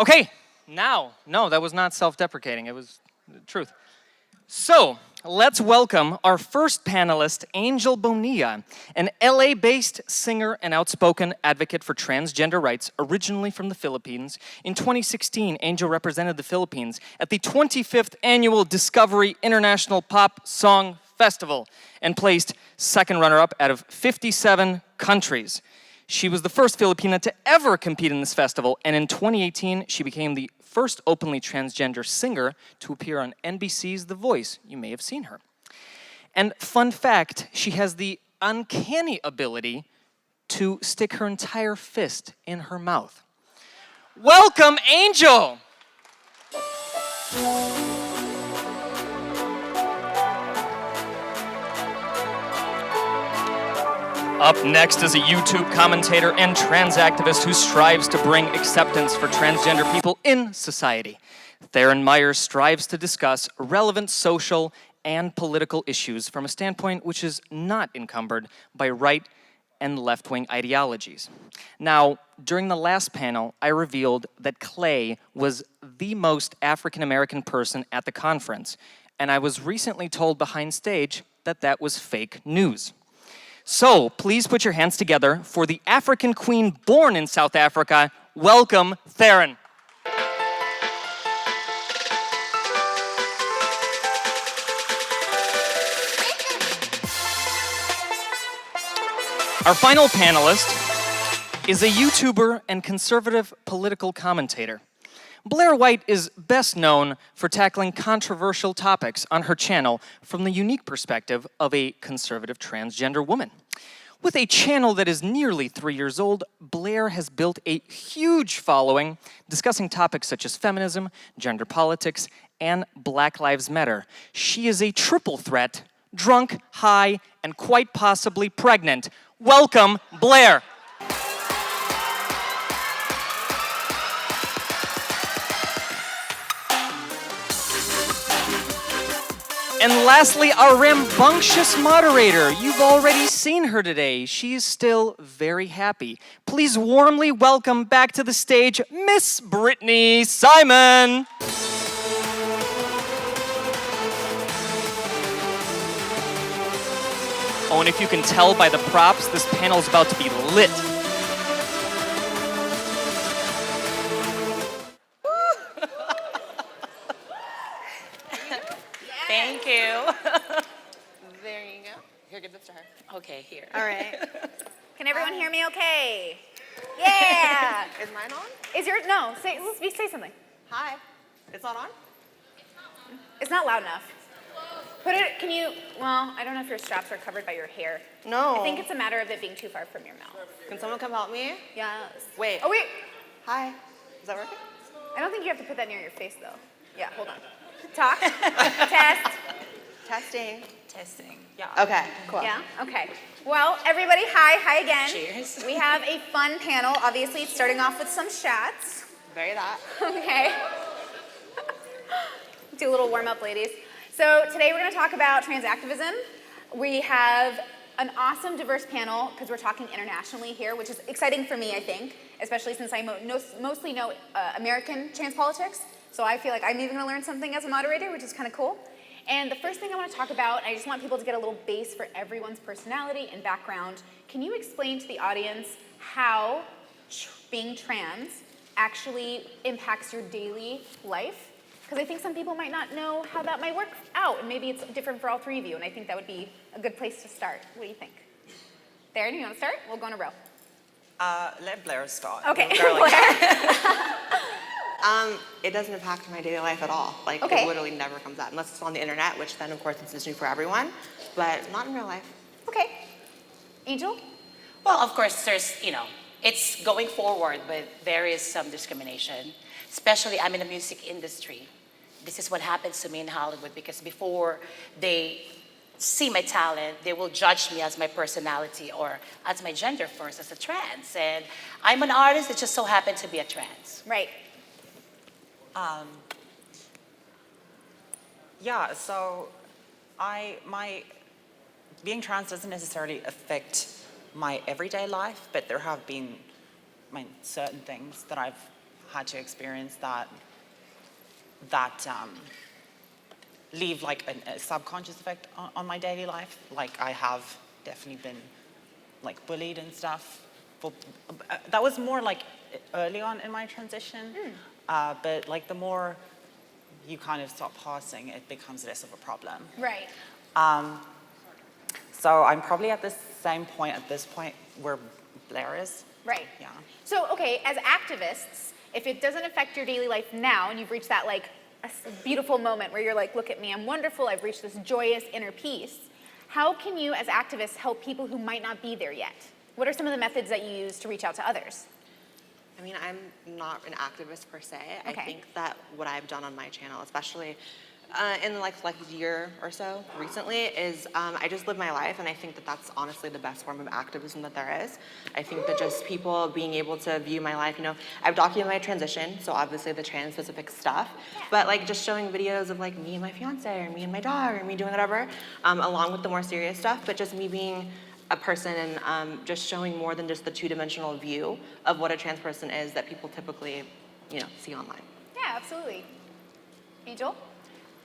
Okay, now, no, that was not self-deprecating. It was the truth. So, let's welcome our first panelist, Angel Bonilla, an LA-based singer and outspoken advocate for transgender rights, originally from the Philippines. In 2016, Angel represented the Philippines at the 25th Annual Discovery International Pop Song Festival and placed second runner-up out of 57 countries. She was the first Filipina to ever compete in this festival, and in 2018, she became the first openly transgender singer to appear on NBC's The Voice. You may have seen her. And fun fact, she has the uncanny ability to stick her entire fist in her mouth. Welcome, Angel! Up next is a YouTube commentator and trans activist who strives to bring acceptance for transgender people in society. Theron Myers strives to discuss relevant social and political issues from a standpoint which is not encumbered by right and left-wing ideologies. Now, during the last panel, I revealed that Clay was the most African-American person at the conference, and I was recently told behind stage that that was fake news. So, please put your hands together for the African queen born in South Africa. Welcome, Theron. Our final panelist is a YouTuber and conservative political commentator. Blair White is best known for tackling controversial topics on her channel from the unique perspective of a conservative transgender woman. With a channel that is nearly 3 years old, Blair has built a huge following discussing topics such as feminism, gender politics, and Black Lives Matter. She is a triple threat, drunk, high, and quite possibly pregnant. Welcome, Blair. And lastly, our rambunctious moderator. You've already seen her today. She's still very happy. Please warmly welcome back to the stage, Miss Brittany Simon. Oh, and if you can tell by the props, this panel's about to be lit. Thank you. There you go. Here, give this to her. Okay, here. All right. Can everyone hear me okay? Yeah! Is mine on? Is yours? No, say something. Hi. It's not on? It's not loud enough. Can you, well, I don't know if your straps are covered by your hair. No. I think it's a matter of it being too far from your mouth. Can someone come help me? Yes. Wait. Oh, wait. Hi. Is that working? I don't think you have to put that near your face, though. Yeah, hold on. Talk. Test. Testing. Testing. Yeah. Okay, cool. Yeah? Okay. Well, everybody, hi again. Cheers. We have a fun panel, obviously, starting off with some shots. Very that. Okay. Do a little warm-up, ladies. So today we're going to talk about trans activism. We have an awesome, diverse panel because we're talking internationally here, which is exciting for me, I think, especially since I mostly know American trans politics. So I feel like I'm even going to learn something as a moderator, which is kind of cool. And the first thing I want to talk about, I just want people to get a little base for everyone's personality and background. Can you explain to the audience how being trans actually impacts your daily life? Because I think some people might not know how that might work out, and maybe it's different for all three of you, and I think that would be a good place to start. What do you think? Theron, you want to start? We'll go in a row. Let Blair start. Okay, Blair. It doesn't impact my daily life at all. Like, Okay. it literally never comes out, unless it's on the internet, which then, of course, it's new for everyone, but not in real life. Okay. Angel? Well, of course, there's, it's going forward, but there is some discrimination. Especially, I'm in the music industry. This is what happens to me in Hollywood because before they see my talent, they will judge me as my personality or as my gender first, as a trans. And I'm an artist that just so happened to be a trans. Right. Yeah, so being trans doesn't necessarily affect my everyday life, but there have been certain things that I've had to experience that leave like a subconscious effect on my daily life. Like I have definitely been like bullied and stuff. But that was more like early on in my transition. But like the more you kind of start passing, it becomes less of a problem. Right. So I'm probably at the same point at this point where Blair is. Right. Yeah. So, okay, as activists, if it doesn't affect your daily life now, and you've reached that like beautiful moment where you're like, look at me, I'm wonderful, I've reached this joyous inner peace, how can you as activists help people who might not be there yet? What are some of the methods that you use to reach out to others? I mean, I'm not an activist per se. Okay. I think that what I've done on my channel, especially in like a year or so recently, is I just live my life, and I think that that's honestly the best form of activism that there is. I think that just people being able to view my life, you know, I've documented my transition, so obviously the trans-specific stuff, but like just showing videos of like me and my fiance, or me and my dog, or me doing whatever, along with the more serious stuff, but just me being a person and just showing more than just the two-dimensional view of what a trans person is that people typically, you know, see online. Yeah, absolutely. Angel?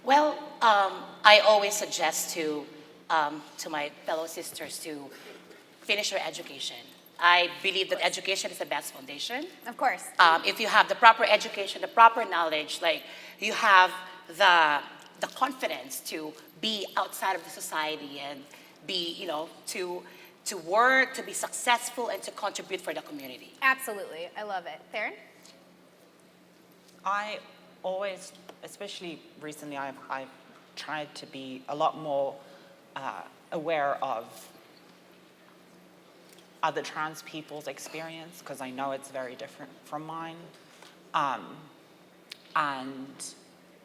Well, I always suggest to my fellow sisters to finish your education. I believe that education is the best foundation. Of course. If you have the proper education, the proper knowledge, like you have the confidence to be outside of the society and be, you know, to work, to be successful, and to contribute for the community. Absolutely. I love it. Theron? I always, especially recently, I've tried to be a lot more aware of other trans people's experience, because I know it's very different from mine. And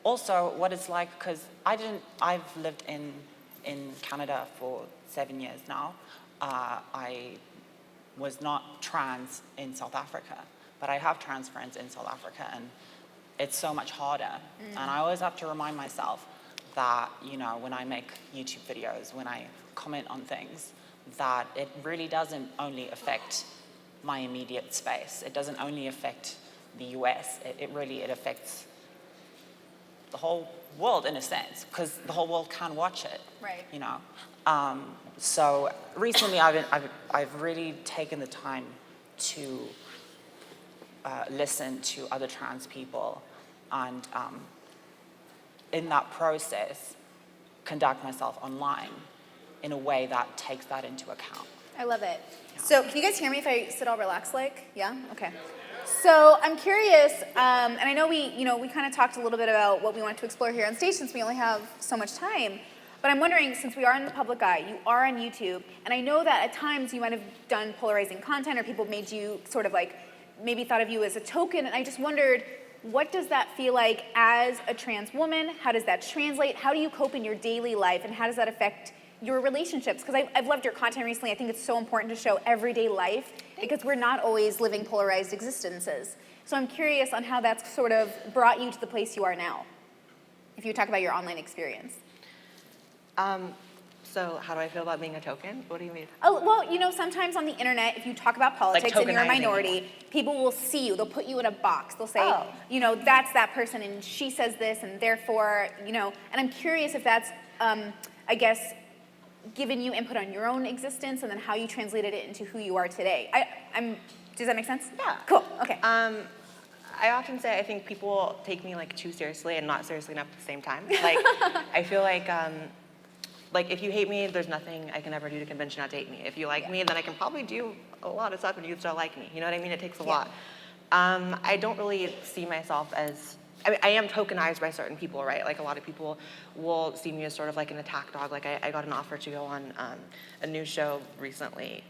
also what it's like, because I've lived in Canada for 7 years now. I was not trans in South Africa, but I have trans friends in South Africa, and it's so much harder. And I always have to remind myself that, you know, when I make YouTube videos, when I comment on things, that it really doesn't only affect my immediate space. It doesn't only affect the US. It really affects the whole world in a sense, because the whole world can watch it. Right. You know. So recently, I've really taken the time to listen to other trans people, and in that process, conduct myself online in a way that takes that into account. I love it. So can you guys hear me if I sit all relaxed like? Yeah? Okay. So I'm curious, and I know we kind of talked a little bit about what we want to explore here on stage since we only have so much time, but I'm wondering, since we are in the public eye, you are on YouTube, and I know that at times you might have done polarizing content, or people made you sort of like, maybe thought of you as a token, and I just wondered, what does that feel like as a trans woman? How does that translate? How do you cope in your daily life, and how does that affect your relationships? Because I've loved your content recently. I think it's so important to show everyday life, because we're not always living polarized existences. So I'm curious on how that's sort of brought you to the place you are now, if you talk about your online experience. So how do I feel about being a token? What do you mean? Oh, well, you know, sometimes on the internet, if you talk about politics and you're a tokenizing minority, people will see you. They'll put you in a box. They'll say, Oh. you know, that's that person, and she says this, and therefore, you know, and I'm curious if that's, I guess, given you input on your own existence, and then how you translated it into who you are today. Does that make sense? Yeah. Cool, okay. I often say I think people take me like too seriously and not seriously enough at the same time. Like, I feel like if you hate me, there's nothing I can ever do to convince you not to hate me. If you like me, then I can probably do a lot of stuff and you still like me. You know what I mean? It takes a lot. I don't really see myself as, I mean, I am tokenized by certain people, right? Like a lot of people will see me as sort of like an attack dog. Like I got an offer to go on a new show recently.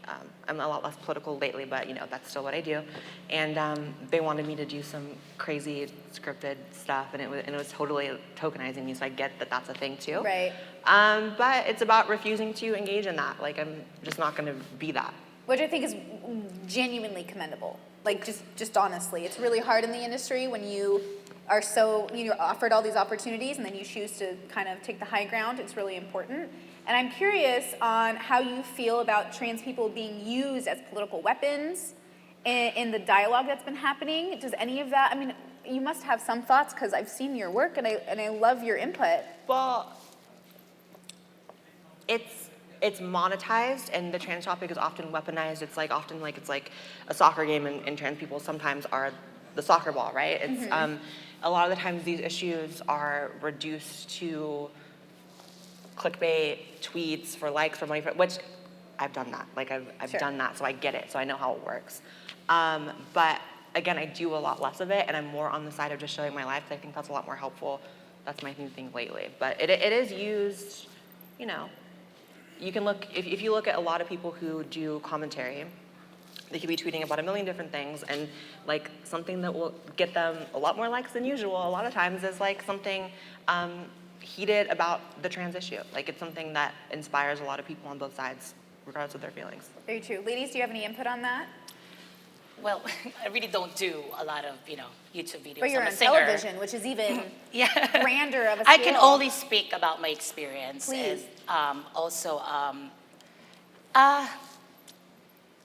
I'm a lot less political lately, but you know, that's still what I do. And they wanted me to do some crazy scripted stuff, and it was totally tokenizing me, so I get that that's a thing too. Right. But it's about refusing to engage in that. Like I'm just not gonna be that. Which I think is genuinely commendable. Like just honestly, it's really hard in the industry when you are so, you're offered all these opportunities and then you choose to kind of take the high ground. It's really important. And I'm curious on how you feel about trans people being used as political weapons in the dialogue that's been happening? Does any of that, I mean, you must have some thoughts because I've seen your work and I love your input. Well, it's monetized, and the trans topic is often weaponized. It's like often like it's like a soccer game, and trans people sometimes are the soccer ball, right? It's a lot of the times these issues are reduced to clickbait tweets for likes, for money, which I've done that. Like I've Sure. done that, so I get it, so I know how it works. But again, I do a lot less of it, and I'm more on the side of just showing my life. I think that's a lot more helpful. That's my new thing lately. But it is used, you know. You can look, if you look at a lot of people who do commentary, they could be tweeting about a million different things, and like something that will get them a lot more likes than usual a lot of times is like something heated about the trans issue. Like it's something that inspires a lot of people on both sides, regardless of their feelings. Very true. Ladies, do you have any input on that? Well, I really don't do a lot of, YouTube videos. But you're I'm a on singer. television, which is even grander of a I scale. can only speak about my experience. Please. And, also,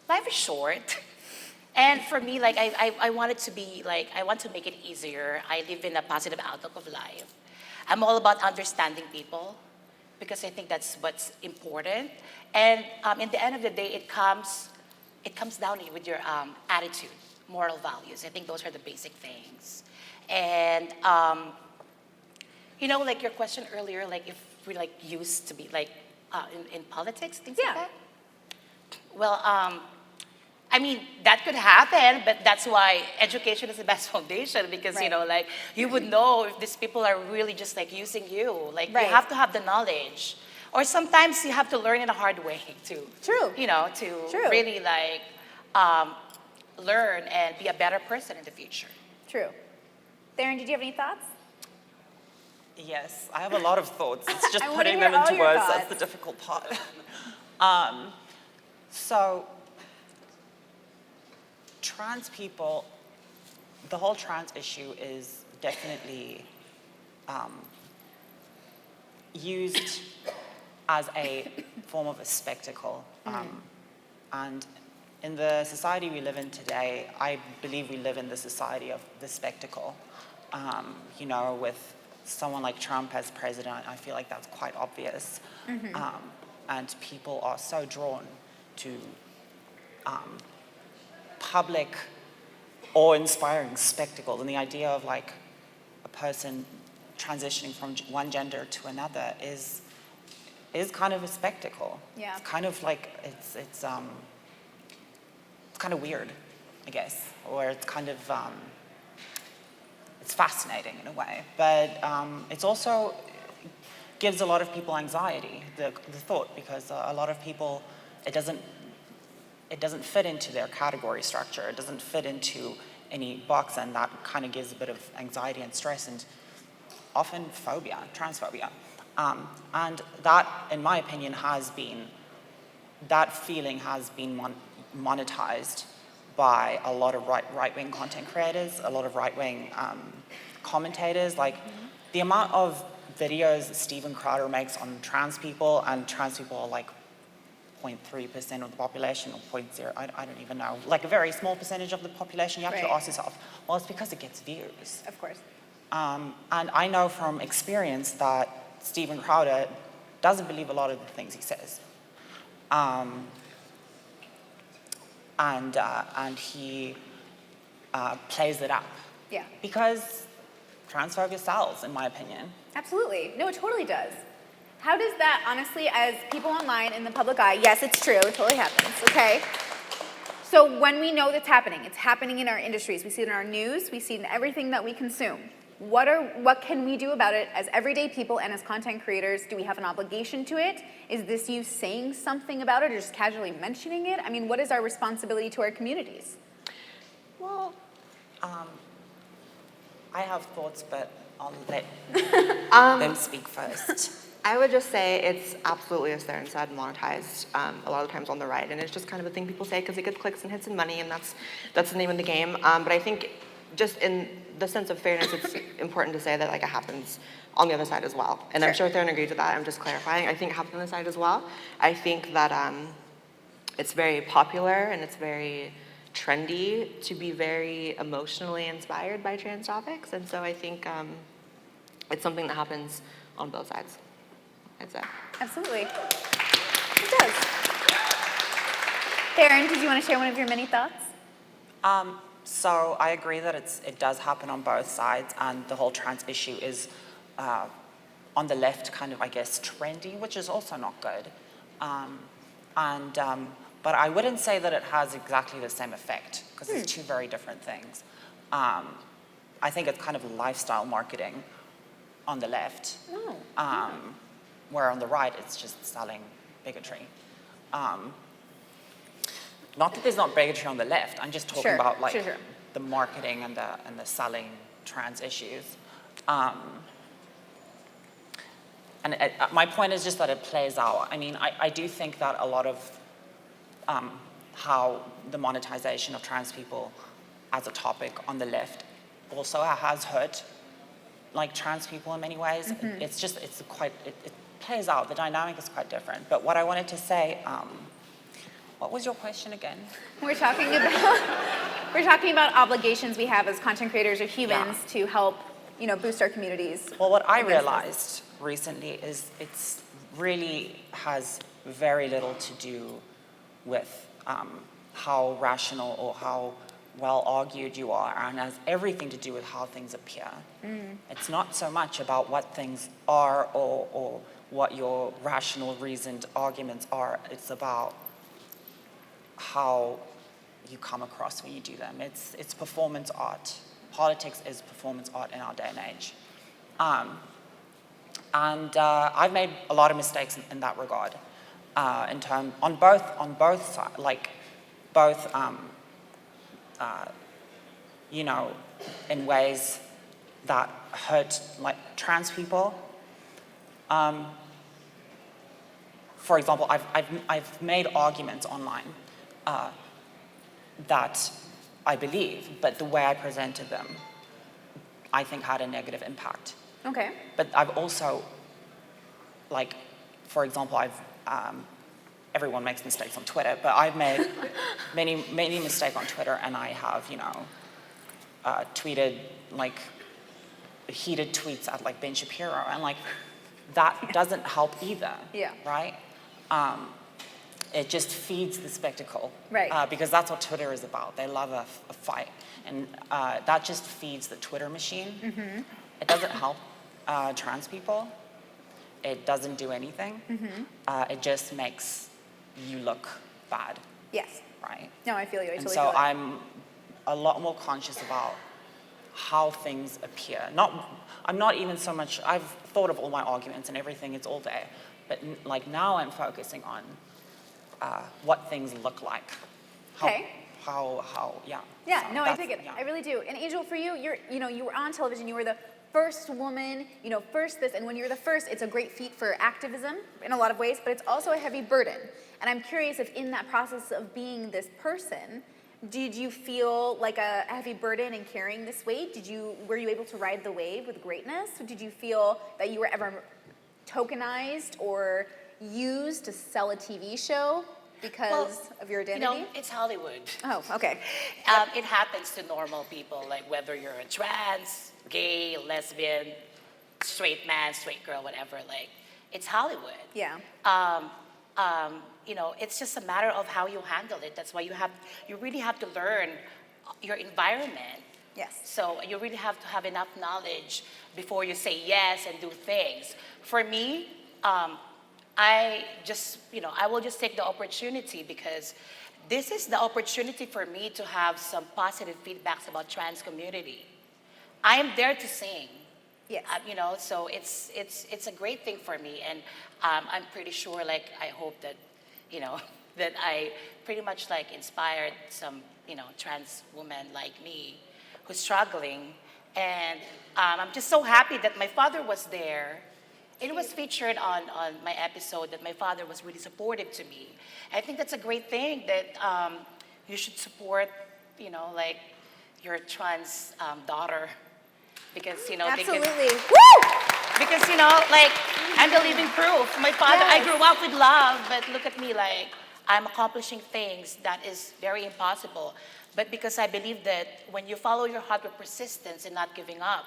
life is short. And for me, like, I want it to be, like, I want to make it easier. I live in a positive outlook of life. I'm all about understanding people because I think that's what's important. And in the end of the day, it comes down with your attitude, moral values. I think those are the basic things. And, like your question earlier, like if we like used to be like in politics, things like that. Well, I mean, that could happen, but that's why education is the best foundation because, Right. Like you would know if these people are really just like using you. Like Right. you have to have the knowledge. Or sometimes you have to learn in a hard way too. True. To True. really like learn and be a better person in the future. True. Theron, did you have any thoughts? Yes, I have a lot of thoughts. It's just I wanna putting hear them all into your words thoughts. that's the difficult part. So, trans people, the whole trans issue is definitely used as a form of a spectacle. And in the society we live in today, I believe we live in the society of the spectacle. With someone like Trump as president, I feel like that's quite obvious. And people are so drawn to public awe-inspiring spectacle, and the idea of like a person transitioning from one gender to another is kind of a spectacle. Yeah. It's kind of like it's kind of weird, I guess, or it's kind of it's fascinating in a way, but it's also gives a lot of people anxiety, the thought, because a lot of people it doesn't fit into their category structure. It doesn't fit into any box, and that kind of gives a bit of anxiety and stress and often phobia, transphobia. And that, in my opinion, that feeling has been monetized by a lot of right-wing content creators, a lot of right-wing commentators. Like the amount of videos Steven Crowder makes on trans people, and trans people are like 0.3% of the population, or 0.0, I don't even know, like a very small percentage of the population. You have to Right. ask yourself, well, it's because it gets views. Of course. And I know from experience that Steven Crowder doesn't believe a lot of the things he says. And he plays it up. Yeah. Because transphobia sells, in my opinion. Absolutely. No, it totally does. How does that, honestly, as people online in the public eye, yes, it's true, it totally happens, okay? So when we know that's happening, it's happening in our industries, we see it in our news, we see it in everything that we consume. What can we do about it as everyday people and as content creators? Do we have an obligation to it? Is this you saying something about it or just casually mentioning it? I mean, what is our responsibility to our communities? Well, I have thoughts, but I'll let them speak first. I would just say it's absolutely, as Theron said, monetized a lot of times on the right, and it's just kind of a thing people say because it gets clicks and hits and money, and that's the name of the game. But I think just in the sense of fairness, it's important to say that like it happens on the other side as well. And I'm sure Theron agrees with that. I'm just clarifying. I think it happens on the side as well. I think that it's very popular and it's very trendy to be very emotionally inspired by trans topics, and so I think it's something that happens on both sides, I'd say. Absolutely. It does. Darren, did you want to share one of your many thoughts? So I agree that it does happen on both sides, and the whole trans issue is on the left kind of, I guess, trendy, which is also not good. But I wouldn't say that it has exactly the same effect, because it's two very different things. I think it's kind of lifestyle marketing on the left, where on the right it's just selling bigotry. Not that there's not bigotry on the left. I'm just talking about like the marketing and the selling trans issues. My point is just that it plays out. I mean, I do think that a lot of how the monetization of trans people as a topic on the left also has hurt like trans people in many ways. It plays out. The dynamic is quite different. But what I wanted to say. What was your question again? We're talking about obligations we have as content creators or humans to help, boost our communities. Well, what I realized recently is it's really has very little to do with how rational or how well argued you are, and has everything to do with how things appear. It's not so much about what things are or what your rational, reasoned arguments are. It's about how you come across when you do them. It's performance art. Politics is performance art in our day and age. I've made a lot of mistakes in that regard. On both sides, like both, in ways that hurt like trans people. For example, I've made arguments online that I believe, but the way I presented them, I think had a negative impact. Okay. But I've also, like, for example, everyone makes mistakes on Twitter, but I've made many mistakes on Twitter, and I have, tweeted, like, heated tweets at, like, Ben Shapiro, and, like, that doesn't help either. Yeah. Right? It just feeds the spectacle. Right. Because that's what Twitter is about. They love a fight. And that just feeds the Twitter machine. Mm-hmm. It doesn't help trans people. It doesn't do anything. Mm-hmm. It just makes you look bad. Yes. Right? No, I feel you. And so I'm a lot more conscious about how things appear. I'm not even so much, I've thought of all my arguments and everything, it's all there. But like now I'm focusing on what things look like. Yeah. Yeah, So no, I dig it. yeah. I really do. And Angel, for you, you were on television. You were the first woman, first this. And when you're the first, it's a great feat for activism in a lot of ways, but it's also a heavy burden. And I'm curious if in that process of being this person, did you feel like a heavy burden in carrying this weight? Were you able to ride the wave with greatness? Did you feel that you were ever tokenized or used to sell a TV show because of your identity? It's Hollywood. Oh, okay. It happens to normal people, like whether you're a trans, gay, lesbian, straight man, straight girl, whatever. Like, it's Hollywood. Yeah. It's just a matter of how you handle it. That's why you really have to learn your environment. Yes. So you really have to have enough knowledge before you say yes and do things. For me, I will just take the opportunity because this is the opportunity for me to have some positive feedbacks about trans community. I am there to sing. Yes. So it's a great thing for me, and I'm pretty sure, like, I hope that, that I pretty much like inspired some, trans woman like me who's struggling, and I'm just so happy that my father was there. It was featured on my episode that my father was really supportive to me. I think that's a great thing that you should support, like your trans daughter, because Absolutely. because like I'm the living proof. My father, I grew up with love, but look at me, like I'm accomplishing things that is very impossible. But because I believe that when you follow your heart with persistence and not giving up,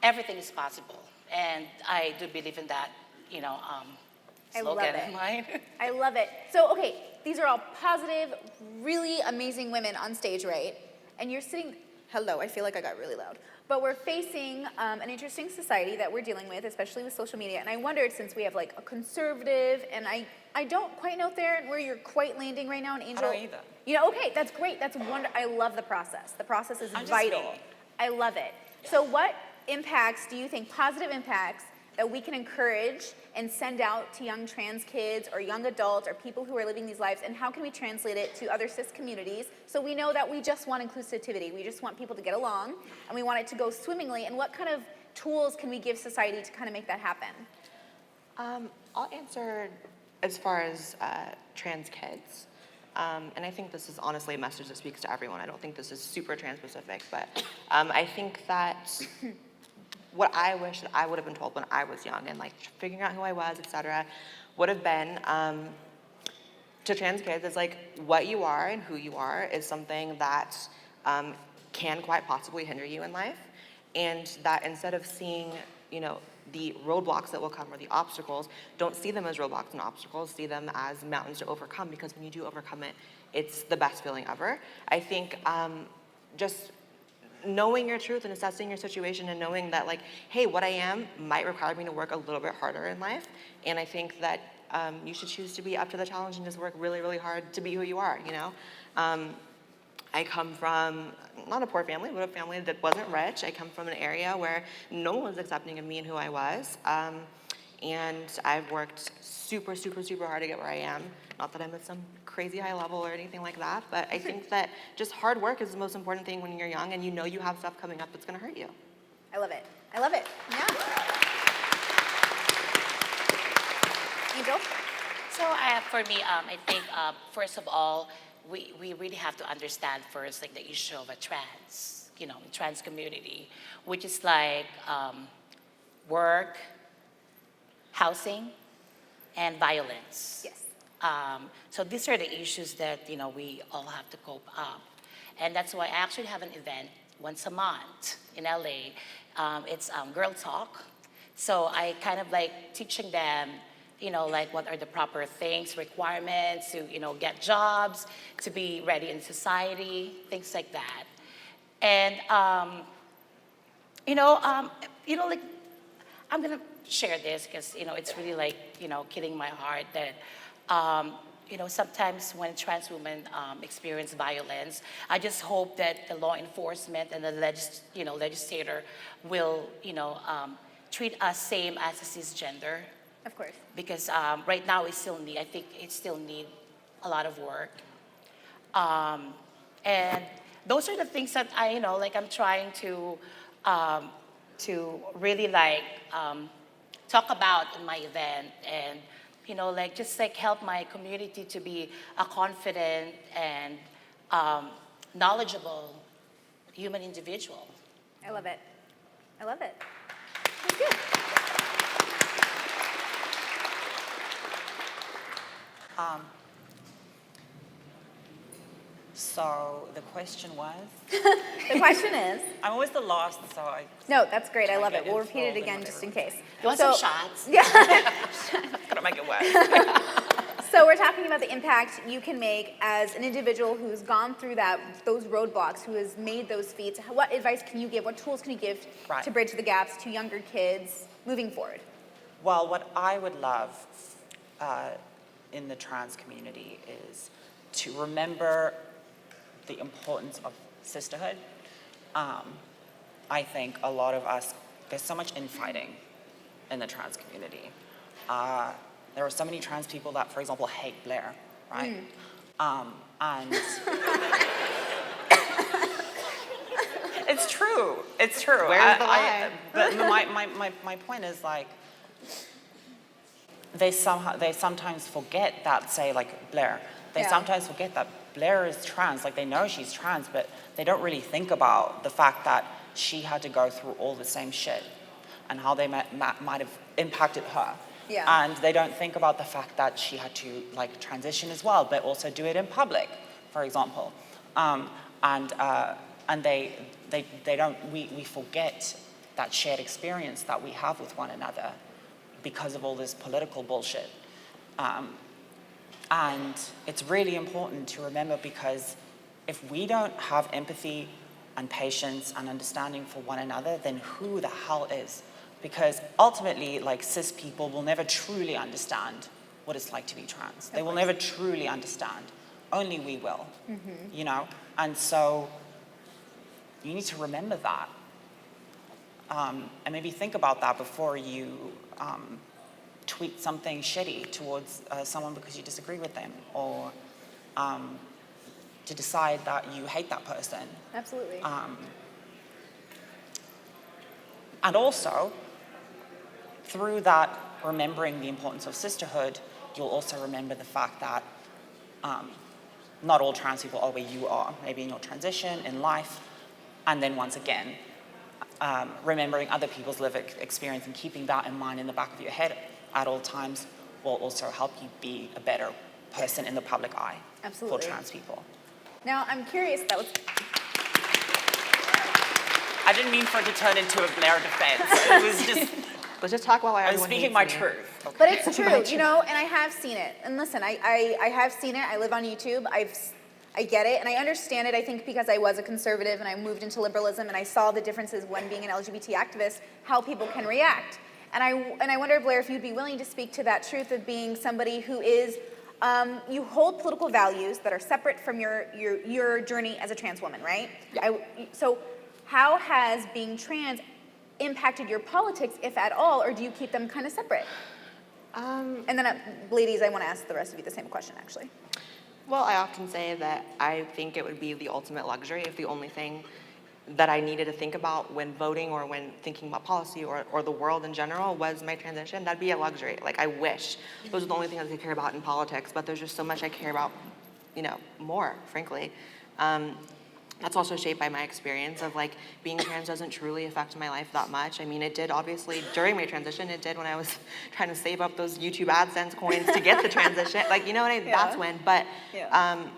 everything is possible. And I do believe in that, I love slogan it. of mine. I love it. So, okay, these are all positive, really amazing women on stage, right? And you're sitting, hello, I feel like I got really loud. But we're facing an interesting society that we're dealing with, especially with social media. And I wondered, since we have like a conservative, and I don't quite know there where you're quite landing right now, and Angel. I don't either. Okay, that's great. That's wonderful. I love the process. The process is I'm just vital. me. I love it. So what impacts do you think, positive impacts, that we can encourage and send out to young trans kids or young adults or people who are living these lives, and how can we translate it to other cis communities so we know that we just want inclusivity, we just want people to get along, and we want it to go swimmingly, and what kind of tools can we give society to kind of make that happen? I'll answer as far as trans kids. And I think this is honestly a message that speaks to everyone. I don't think this is super trans specific, but I think that what I wish that I would have been told when I was young and like figuring out who I was, etc., would have been to trans kids is like what you are and who you are is something that can quite possibly hinder you in life, and that instead of seeing, the roadblocks that will come or the obstacles, don't see them as roadblocks and obstacles, see them as mountains to overcome, because when you do overcome it, it's the best feeling ever. I think just knowing your truth and assessing your situation and knowing that like, hey, what I am might require me to work a little bit harder in life. And I think that you should choose to be up to the challenge and just work really, really hard to be who you are, I come from, not a poor family, but a family that wasn't rich. I come from an area where no one was accepting of me and who I was. And I've worked super, super, super hard to get where I am. Not that I'm at some crazy high level or anything like that, but I think that just hard work is the most important thing when you're young and you have stuff coming up that's gonna hurt you. I love it. I love it. Yeah. Angel? So for me, I think first of all, we really have to understand first like the issue of a trans community, which is like work, housing, and violence. Yes. So these are the issues that we all have to cope up, and that's why I actually have an event once a month in LA. It's Girl Talk. So I kind of like teaching them, like what are the proper things, requirements to get jobs, to be ready in society, things like that. And like I'm gonna share this because it's really like killing my heart that. Sometimes when trans women experience violence, I just hope that the law enforcement and the legislator will, treat us same as a cisgender. Of course. Because right now I think it still need a lot of work. And those are the things that I'm trying to really talk about in my event, and just help my community to be a confident and knowledgeable human individual. I love it. I love it. That's good. So the question was? The question is, I'm always the last, so I... no, that's great. I love it. get We'll repeat it involved in again whatever just in we case. You want So- some shots? Gotta make it work. So we're talking about the impact you can make as an individual who's gone through those roadblocks, who has made those feats. What advice can you give? What tools can you give Right. to bridge the gaps to younger kids moving forward? Well, what I would love in the trans community is to remember the importance of sisterhood. I think a lot of us, there's so much infighting in the trans community. There are so many trans people that, for example, hate Blair, right? And it's true. It's true. Where's the lie? But my point is like, they sometimes forget that, say like Blair. They Yeah. sometimes forget that Blair is trans. Like they know she's trans, but they don't really think about the fact that she had to go through all the same shit and how they might have impacted her. Yeah. And they don't think about the fact that she had to like transition as well, but also do it in public, for example. And they don't, we forget that shared experience that we have with one another because of all this political bullshit. And it's really important to remember, because if we don't have empathy and patience and understanding for one another, then who the hell is? Because ultimately, like, cis people will never truly understand what it's like to be trans. They will never truly understand. Only we will, you know? And so you need to remember that. And maybe think about that before you tweet something shitty towards someone because you disagree with them, or to decide that you hate that person. Absolutely. And also, through that, remembering the importance of sisterhood, you'll also remember the fact that not all trans people are where you are, maybe in your transition, in life, and then once again, remembering other people's lived experience and keeping that in mind in the back of your head at all times will also help you be a better person in the public eye. Absolutely. For trans people. Now, I'm curious, that was... I didn't mean for it to turn into a Blair defense. It was just, Let's just talk about why I was everyone speaking hates my me. truth. Okay. But it's true, you know, and I have seen it. And listen, I have seen it. I live on YouTube. I get it, and I understand it, I think, because I was a conservative and I moved into liberalism and I saw the differences when being an LGBT activist, how people can react. And I wonder, Blair, if you'd be willing to speak to that truth of being somebody who is, you hold political values that are separate from your journey as a trans woman, right? Yeah. So how has being trans impacted your politics, if at all, or do you keep them kind of separate? And then, ladies, I want to ask the rest of you the same question, actually. Well, I often say that I think it would be the ultimate luxury if the only thing that I needed to think about when voting or when thinking about policy or the world in general was my transition. That'd be a luxury. Like, I wish those are the only things I care about in politics, but there's just so much I care about, you know, more, frankly. That's also shaped by my experience of, like, being trans doesn't truly affect my life that much. I mean, it did obviously during my transition. It did when I was trying to save up those YouTube AdSense coins to get the transition. Like, you know what I mean? Yeah. That's when. But Yeah.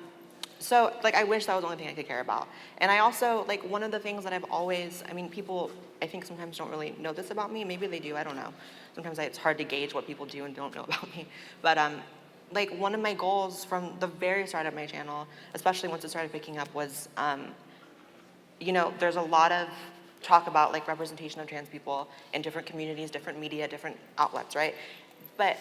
so, like, I wish that was the only thing I could care about. And I also, like, one of the things that I've always, I mean, people, I think sometimes don't really know this about me. Maybe they do, I don't know. Sometimes it's hard to gauge what people do and don't know about me. But, like, one of my goals from the very start of my channel, especially once it started picking up, was, you know, there's a lot of talk about, like, representation of trans people in different communities, different media, different outlets, right? But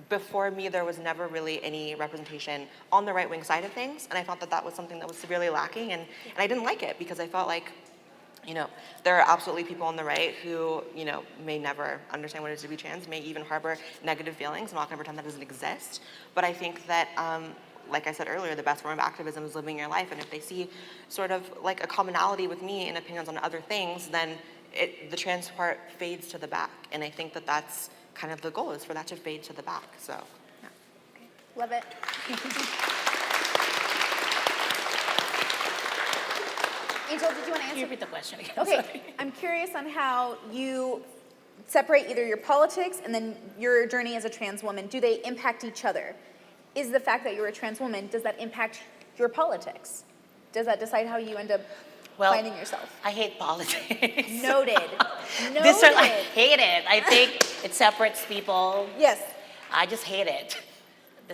before me, there was never really any representation on the right-wing side of things, and I thought that that was something that was severely lacking, and I didn't like it because I felt like, you know, there are absolutely people on the right who, you know, may never understand what it is to be trans, may even harbor negative feelings. I'm not gonna pretend that doesn't exist, but I think that, like I said earlier, the best form of activism is living your life, and if they see sort of like a commonality with me in opinions on other things, then the trans part fades to the back, and I think that that's kind of the goal, is for that to fade to the back, so. Yeah. Love it. Angel, did you want to Can answer? you repeat the question again? Okay, Sorry. I'm curious on how you separate either your politics and then your journey as a trans woman. Do they impact each other? Is the fact that you're a trans woman, does that impact your politics? Does that decide how you end up finding yourself? I hate politics. Noted. Noted. I hate it. I think it separates people. Yes. I just hate it.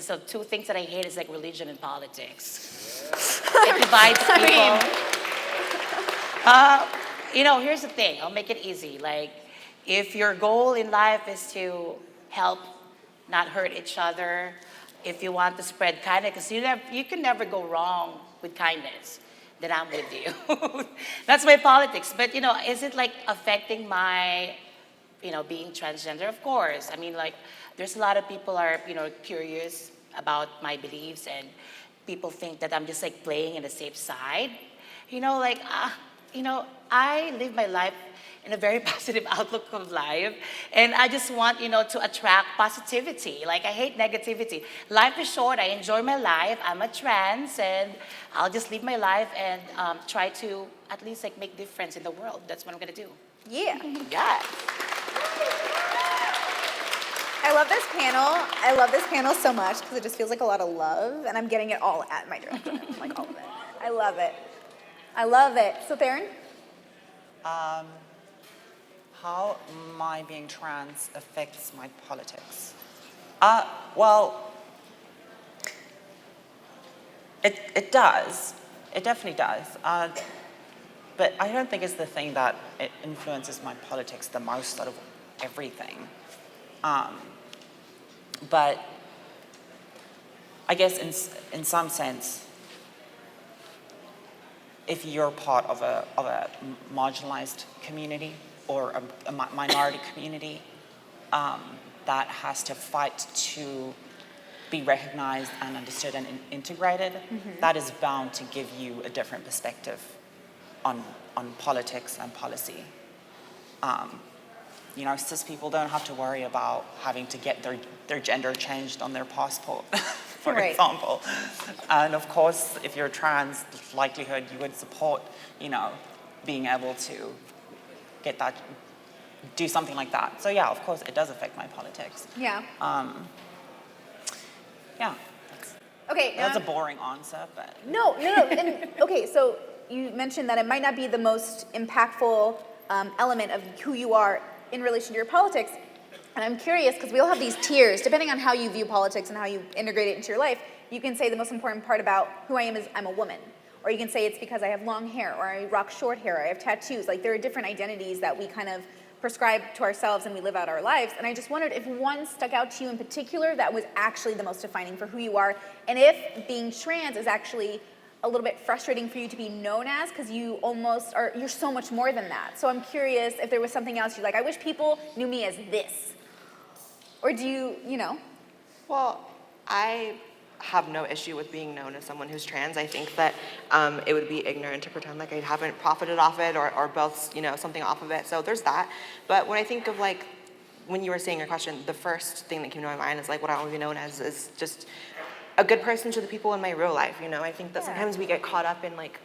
So two things that I hate is like religion and politics. It divides people. You know, here's the thing. I'll make it easy. Like, if your goal in life is to help, not hurt each other, if you want to spread kindness, because you can never go wrong with kindness, then I'm with you. That's my politics. But, you know, is it like affecting my, you know, being transgender? Of course. I mean, like, there's a lot of people are, you know, curious about my beliefs, and people think that I'm just like playing in the safe side. You know, like, you know, I live my life in a very positive outlook of life, and I just want, you know, to attract positivity. Like, I hate negativity. Life is short. I enjoy my life. I'm a trans, and I'll just live my life and try to at least like make difference in the world. That's what I'm gonna do. Yeah. Yes. I love this panel. I love this panel so much because it just feels like a lot of love, and I'm getting it all at my direction, like all of it. I love it. I love it. So Theron? How my being trans affects my politics? Well, it does. It definitely does. But I don't think it's the thing that it influences my politics the most out of everything. But I guess in some sense, if you're part of a marginalized community or a minority community that has to fight to be recognized and understood and integrated, that is bound to give you a different perspective on politics and policy. You know, cis people don't have to worry about having to get their gender changed on their passport, for example. And of course, if you're trans, the likelihood you would support, you know, being able to get that, do something like that. So yeah, of course, it does affect my politics. Yeah. Yeah. Okay. That's a boring answer, but. No. And, okay, so you mentioned that it might not be the most impactful element of who you are in relation to your politics. And I'm curious, because we all have these tiers, depending on how you view politics and how you integrate it into your life, you can say the most important part about who I am is I'm a woman. Or you can say it's because I have long hair, or I rock short hair, or I have tattoos. Like, there are different identities that we kind of prescribe to ourselves and we live out our lives. And I just wondered if one stuck out to you in particular that was actually the most defining for who you are, and if being trans is actually a little bit frustrating for you to be known as, because you almost are, you're so much more than that. So I'm curious if there was something else you're like, I wish people knew me as this. Or do you know? Well, I have no issue with being known as someone who's trans. I think that it would be ignorant to pretend like I haven't profited off it or built, you know, something off of it. So there's that. But when I think of, like, when you were saying your question, the first thing that came to my mind is like what I want to be known as is just a good person to the people in my real life. You know, I think that sometimes we get caught up in like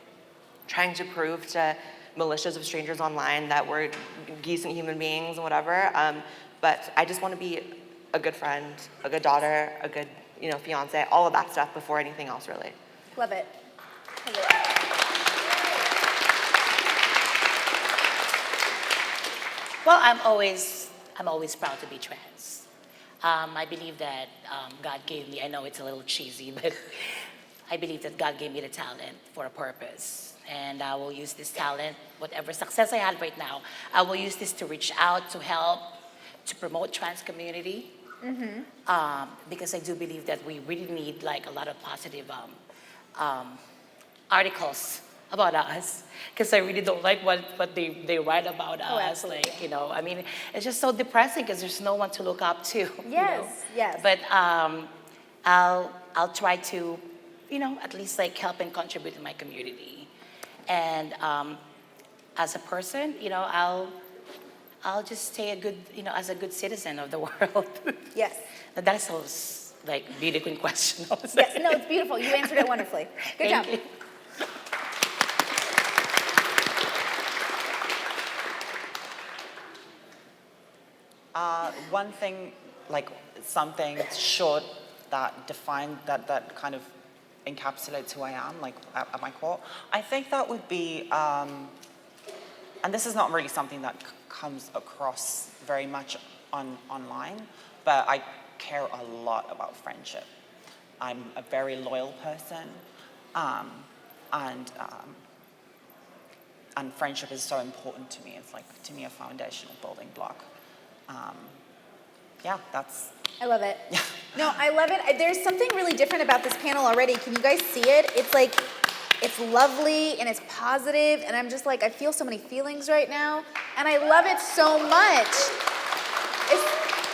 trying to prove to militias of strangers online that we're decent human beings and whatever. But I just want to be a good friend, a good daughter, a good, you know, fiance, all of that stuff before anything else, really. Love it. Love it. Well, I'm always proud to be trans. I believe that God gave me, I know it's a little cheesy, but I believe that God gave me the talent for a purpose. And I will use this talent, whatever success I have right now, I will use this to reach out, to help, to promote trans community. Because I do believe that we really need like a lot of positive articles about us, because I really don't like what they write about us. Like, you know, I mean, it's just so depressing because there's no one to look up to. Yes, you know? yes. But I'll try to, you know, at least like help and contribute in my community. And as a person, you know, I'll just stay a good, you know, as a good citizen of the world. Yes. Now, that's a like really good question. Yes, no, it's beautiful. You answered it wonderfully. Good job. You. One thing, like something short that defines, that kind of encapsulates who I am, like at my core, I think that would be, and this is not really something that comes across very much online, but I care a lot about friendship. I'm a very loyal person, and friendship is so important to me. It's like, to me, a foundational building block. Yeah, that's... I love it. No, I love it. There's something really different about this panel already. Can you guys see it? It's like, it's lovely and it's positive, and I'm just like, I feel so many feelings right now, and I love it so much.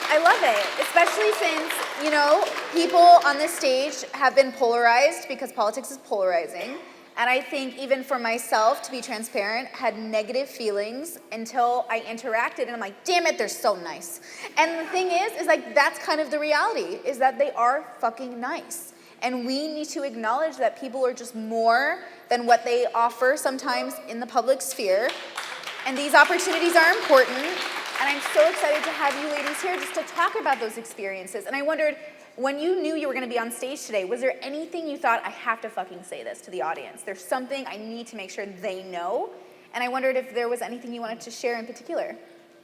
I love it, especially since, you know, people on this stage have been polarized because politics is polarizing. And I think even for myself, to be transparent, had negative feelings until I interacted and I'm like, damn it, they're so nice. And the thing is like, that's kind of the reality, is that they are fucking nice. And we need to acknowledge that people are just more than what they offer sometimes in the public sphere. And these opportunities are important. And I'm so excited to have you ladies here just to talk about those experiences. And I wondered, when you knew you were going to be on stage today, was there anything you thought, I have to fucking say this to the audience? There's something I need to make sure they know. And I wondered if there was anything you wanted to share in particular.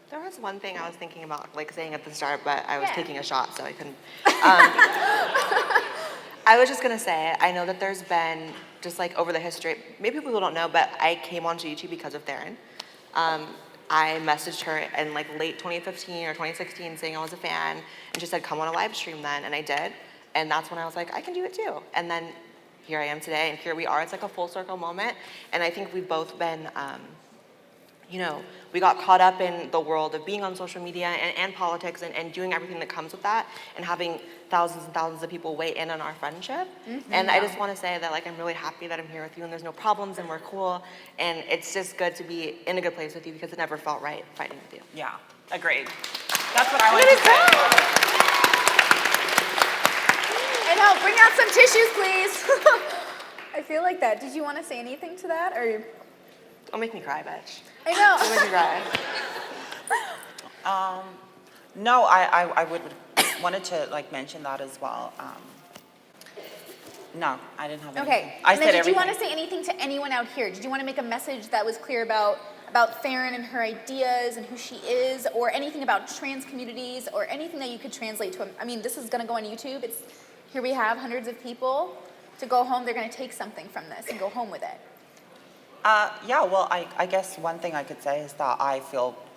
There was one thing I was thinking about, like saying at the start, but I was Yeah. taking a shot, so I couldn't. I was just gonna say, I know that there's been, just like over the history, maybe people don't know, but I came onto YouTube because of Theron. I messaged her in like late 2015 or 2016 saying I was a fan, and she said, come on a live stream then, and I did. And that's when I was like, I can do it too. And then here I am today, and here we are. It's like a full circle moment. And I think we've both been, we got caught up in the world of being on social media and politics and doing everything that comes with that, and having thousands and thousands of people weigh in on our friendship. And I just want to say that like I'm really happy that I'm here with you, and there's no problems, and we're cool, and it's just good to be in a good place with you, because it never felt right fighting with you. Yeah, agreed. That's what I wanted to say. And now bring out some tissues, please. I feel like that. Did you want to say anything to that, or? Don't make me cry, bitch. I know. Don't make me cry. No, I would wanted to like mention that as well. No, I didn't have anything. Okay. I And then said did you everything. want to say anything to anyone out here? Did you want to make a message that was clear about Theron and her ideas and who she is, or anything about trans communities, or anything that you could translate to them? I mean, this is going to go on YouTube. Here we have hundreds of people to go home. They're going to take something from this and go home with it. Yeah, well, I guess one thing I could say is that I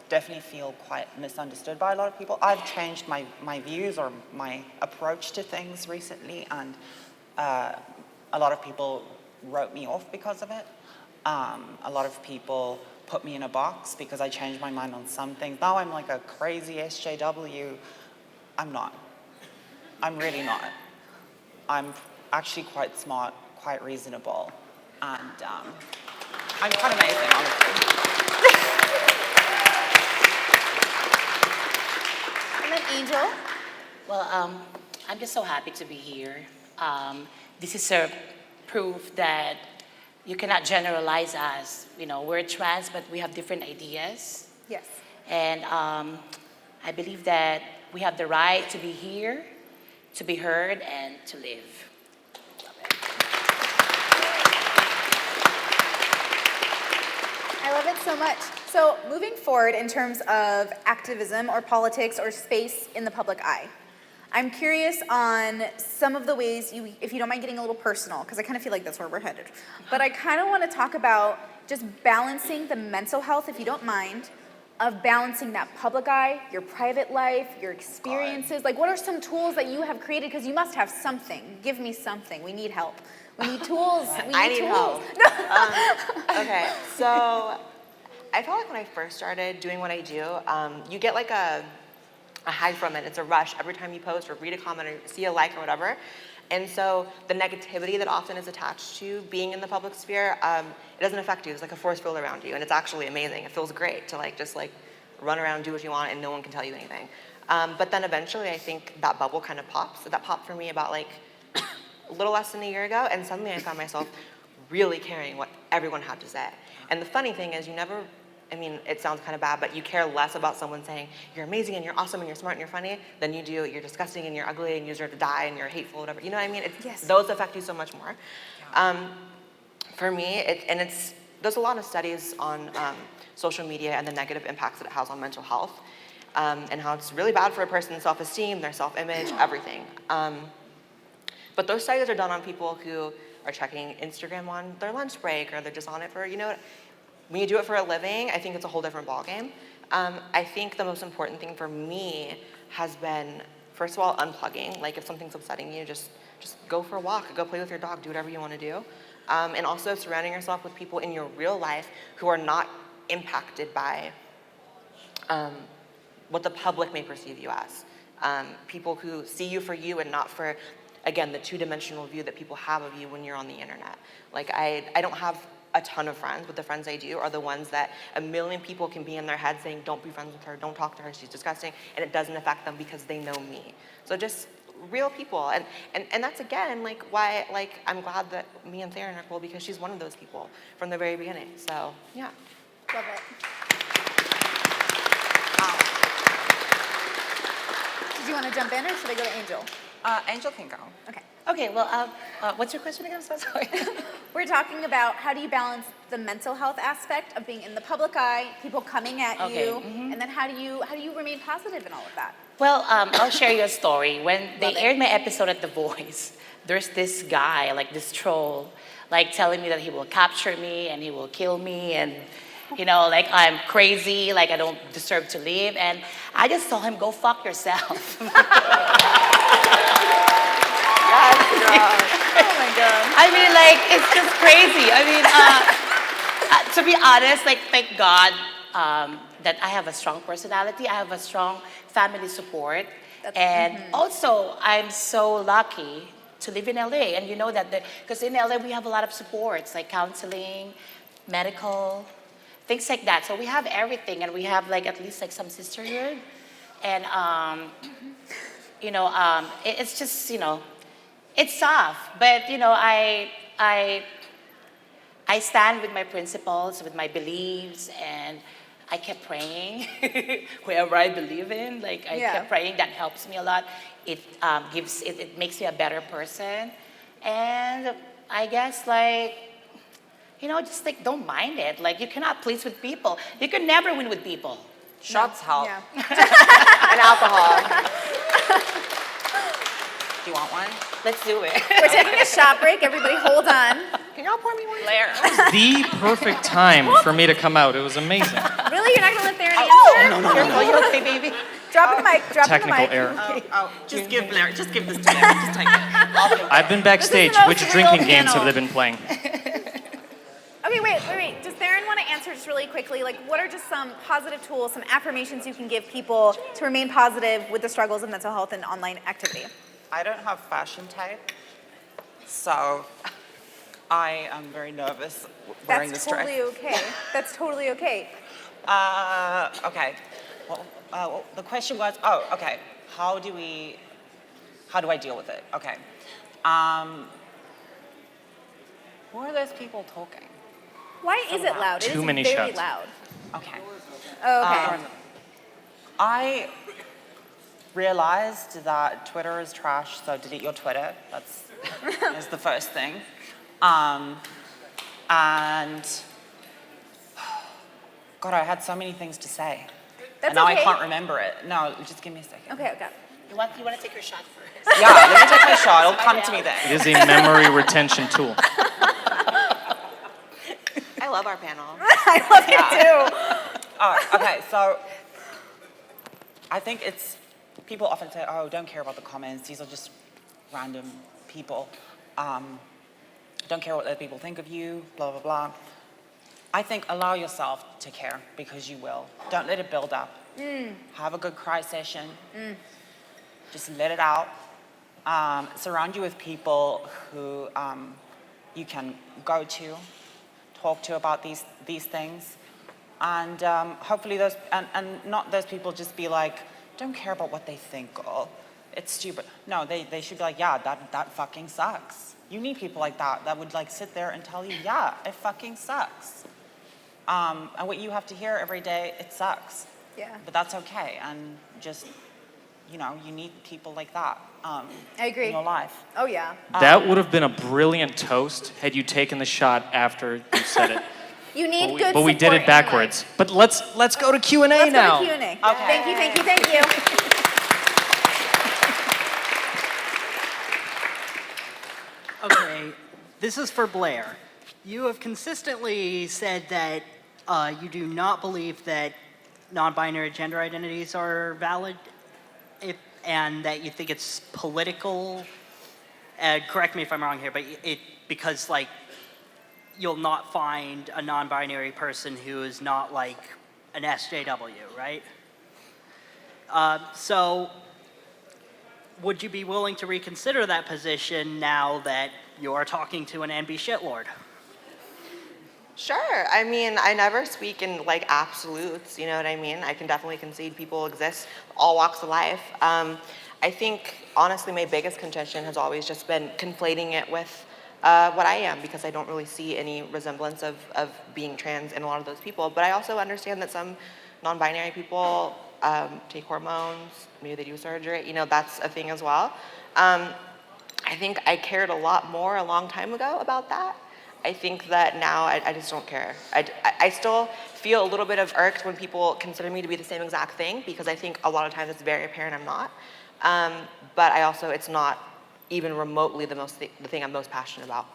definitely feel quite misunderstood by a lot of people. I've changed my views or my approach to things recently, and a lot of people wrote me off because of it. A lot of people put me in a box because I changed my mind on some things. Now I'm like a crazy SJW. I'm not. I'm really not. I'm actually quite smart, quite reasonable, and I'm quite amazing, honestly. And then Angel. Well, I'm just so happy to be here. This is a proof that you cannot generalize us. We're trans, but we have different ideas. Yes. And I believe that we have the right to be here, to be heard, and to live. I love it so much. So moving forward in terms of activism or politics or space in the public eye, I'm curious on some of the ways if you don't mind getting a little personal, because I kind of feel like that's where we're headed. But I kind of want to talk about just balancing the mental health, if you don't mind, of balancing that public eye, your private life, your experiences. Like, what are some tools that you have created? Because you must have something. Give me something. We need help. We need tools. I need help. Okay, so I felt like when I first started doing what I do, you get like a high from it. It's a rush every time you post or read a comment or see a like or whatever. And so the negativity that often is attached to being in the public sphere, it doesn't affect you. It's like a force field around you, and it's actually amazing. It feels great to just run around, do what you want, and no one can tell you anything. But then eventually, I think that bubble kind of pops. So that popped for me about a little less than a year ago, and suddenly I found myself really caring what everyone had to say. And the funny thing is, it sounds kind of bad, but you care less about someone saying you're amazing and you're awesome and you're smart and you're funny than you do you're disgusting and you're ugly and you deserve to die and you're hateful, whatever. You know what I mean? Yes. Those affect you so much more. For me, there's a lot of studies on social media and the negative impacts that it has on mental health, and how it's really bad for a person's self-esteem, their self-image, everything. But those studies are done on people who are checking Instagram on their lunch break, or they're just on it for, when you do it for a living, I think it's a whole different ballgame. I think the most important thing for me has been, first of all, unplugging. Like, if something's upsetting you, just go for a walk, go play with your dog, do whatever you want to do. And also surrounding yourself with people in your real life who are not impacted by what the public may perceive you as. People who see you for you and not for, again, the two-dimensional view that people have of you when you're on the internet. I don't have a ton of friends, but the friends I do are the ones that a million people can be in their head saying, don't be friends with her, don't talk to her, she's disgusting, and it doesn't affect them because they know me. So just real people, and that's again why I'm glad that me and Theron are cool, because she's one of those people from the very beginning. So yeah. Love it. Did you want to jump in, or should I go to Angel? Angel can go. Okay. Okay, well, what's your question again? I'm so sorry. We're talking about how do you balance the mental health aspect of being in the public eye, people coming at Okay, you, and then how do you remain positive in all of that? Well, I'll share you a story. When they Love it. aired my episode at The Voice, there's this guy, like this troll, like telling me that he will capture me and he will kill me and, you know, like I'm crazy, like I don't deserve to live. And I just told him, go fuck yourself. Oh my God. I mean, like, it's just crazy. I mean, to be honest, like, thank God that I have a strong personality. I have a strong family support. And also, I'm so lucky to live in LA. And you know that, because in LA, we have a lot of supports, like counseling, medical, things like that. So we have everything, and we have, like, at least, like, some sisterhood. And, you know, it's just, you know, it's tough, but you know, I stand with my principles, with my beliefs, and I kept praying wherever I believe in. Like I kept praying. That helps me a lot. It it makes me a better person, and I guess like, you know, just like don't mind it. Like you cannot please with people. You can never win with people. Shots help. Yeah. And alcohol. Do you want one? Let's do it. We're taking a shot break. Everybody hold on. Can y'all pour me one? Blair. The perfect time for me to come out. It was amazing. Really? You're not going to let Theron answer? Are you okay, baby? Drop the mic. Drop the Technical mic. error. Just give Blair. Just give this to Blair. Just take it. I've been backstage. most Which real drinking games have panel. they been playing? Okay, wait. Does Theron want to answer just really quickly? Like, what are just some positive tools, some affirmations you can give people to remain positive with the struggles of mental health and online activity? I don't have fashion type, so I am very nervous wearing That's this dress. totally okay. That's totally okay. Okay. Well, the question was, okay. How do I deal with it? Okay. Who are those people talking? Why is it loud? It Too is many very shots. loud. Okay. Oh, okay. I realized that Twitter is trash, so delete your Twitter. That's is the first thing. And God, I had so many things to say. That's and now okay. I can't remember it. No, just give me a second. Okay, okay. You want to take your shot first? Yeah, let me take my shot. It'll come to me then. It is a memory retention tool. I love our panel. I love it too. All right, okay, so I think it's, people often say, oh, don't care about the comments. These are just random people. Don't care what other people think of you, blah, blah, blah. I think allow yourself to care because you will. Don't let it build up. Have a good cry session. Just let it out. Surround you with people who you can go to, talk to about these things. And hopefully those, and not those people just be like, don't care about what they think, or it's stupid. No, they should be like, yeah, that fucking sucks. You need people like that would like sit there and tell you, yeah, it fucking sucks. And what you have to hear every day, it sucks. Yeah. But that's okay, and just, you know, you need people like that I agree. in your life. Oh, yeah. That would have been a brilliant toast had you taken the shot after you said it. You need good But we did support it in your backwards. life. But let's go to Q&A Let's now. go to Q&A. Okay. Thank you. Okay, this is for Blair. You have consistently said that you do not believe that non-binary gender identities are valid, and that you think it's political. Correct me if I'm wrong here, but because like you'll not find a non-binary person who is not like an SJW, right? So would you be willing to reconsider that position now that you're talking to an NB shitlord? Sure. I mean, I never speak in like absolutes, you know what I mean? I can definitely concede people exist, all walks of life. I think, honestly, my biggest contention has always just been conflating it with what I am, because I don't really see any resemblance of being trans in a lot of those people. But I also understand that some non-binary people take hormones, maybe they do surgery, that's a thing as well. I think I cared a lot more a long time ago about that. I think that now I just don't care. I still feel a little bit of irked when people consider me to be the same exact thing, because I think a lot of times it's very apparent I'm not. But it's not even remotely the thing I'm most passionate about.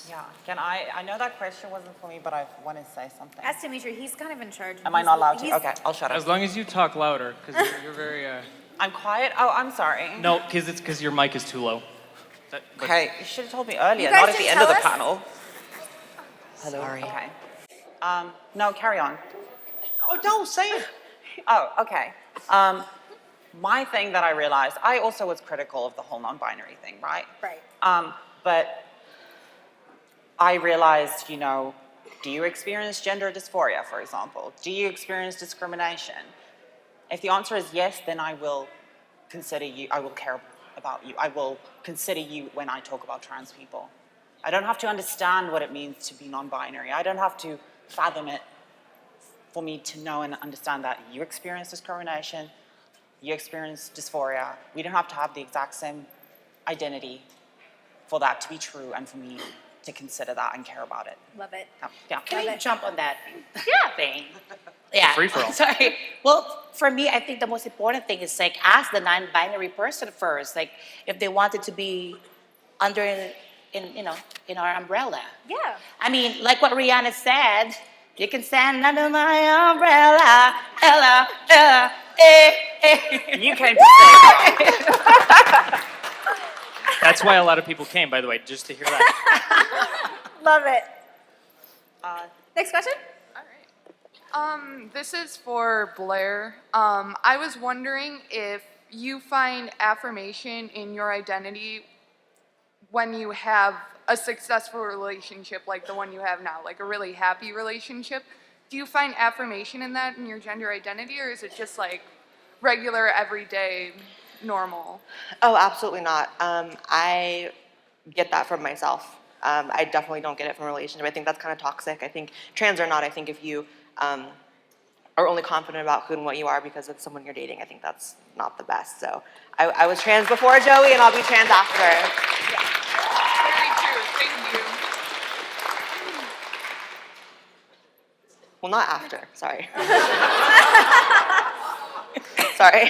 Yeah, I know that question wasn't for me, but I want to say something. Ask Dimitri, he's kind of in charge. Am I not allowed to? Okay, I'll shut up. As long as you talk louder, because you're very. I'm quiet? Oh, I'm sorry. No, because it's because your mic is too low. Okay, you should have told me earlier, guys not at the didn't end of the tell us? panel. Sorry. Okay. No, carry on. Oh, no, say it. Oh, okay. My thing that I realized, I also was critical of the whole non-binary thing, right? Right. But I realized, do you experience gender dysphoria, for example? Do you experience discrimination? If the answer is yes, then I will consider you, I will care about you. I will consider you when I talk about trans people. I don't have to understand what it means to be non-binary. I don't have to fathom it for me to know and understand that you experience discrimination, you experience dysphoria. We don't have to have the exact same identity for that to be true and for me to consider that and care about it. Love it. Yeah. Can I jump on that Yeah. thing? Yeah. free-for-all. Sorry. Well, for me, I think the most important thing is ask the non-binary person first, if they wanted to be under in our umbrella. Yeah. I mean, like what Rihanna said, you can stand under my umbrella, Ella, Ella, You came to say that. That's why a lot of people came, by the way, just to hear that. Love it. Next question? This is for Blair. I was wondering if you find affirmation in your identity when you have a successful relationship like the one you have now, like a really happy relationship. Do you find affirmation in that in your gender identity, or is it just regular, everyday, normal? Oh, absolutely not. I get that from myself. I definitely don't get it from a relationship. I think that's kind of toxic. I think, trans or not, I think if you are only confident about who and what you are because of someone you're dating, I think that's not the best. So I was trans before Joey, and I'll be trans after. Very true. Thank you. Well, not after, sorry. Sorry.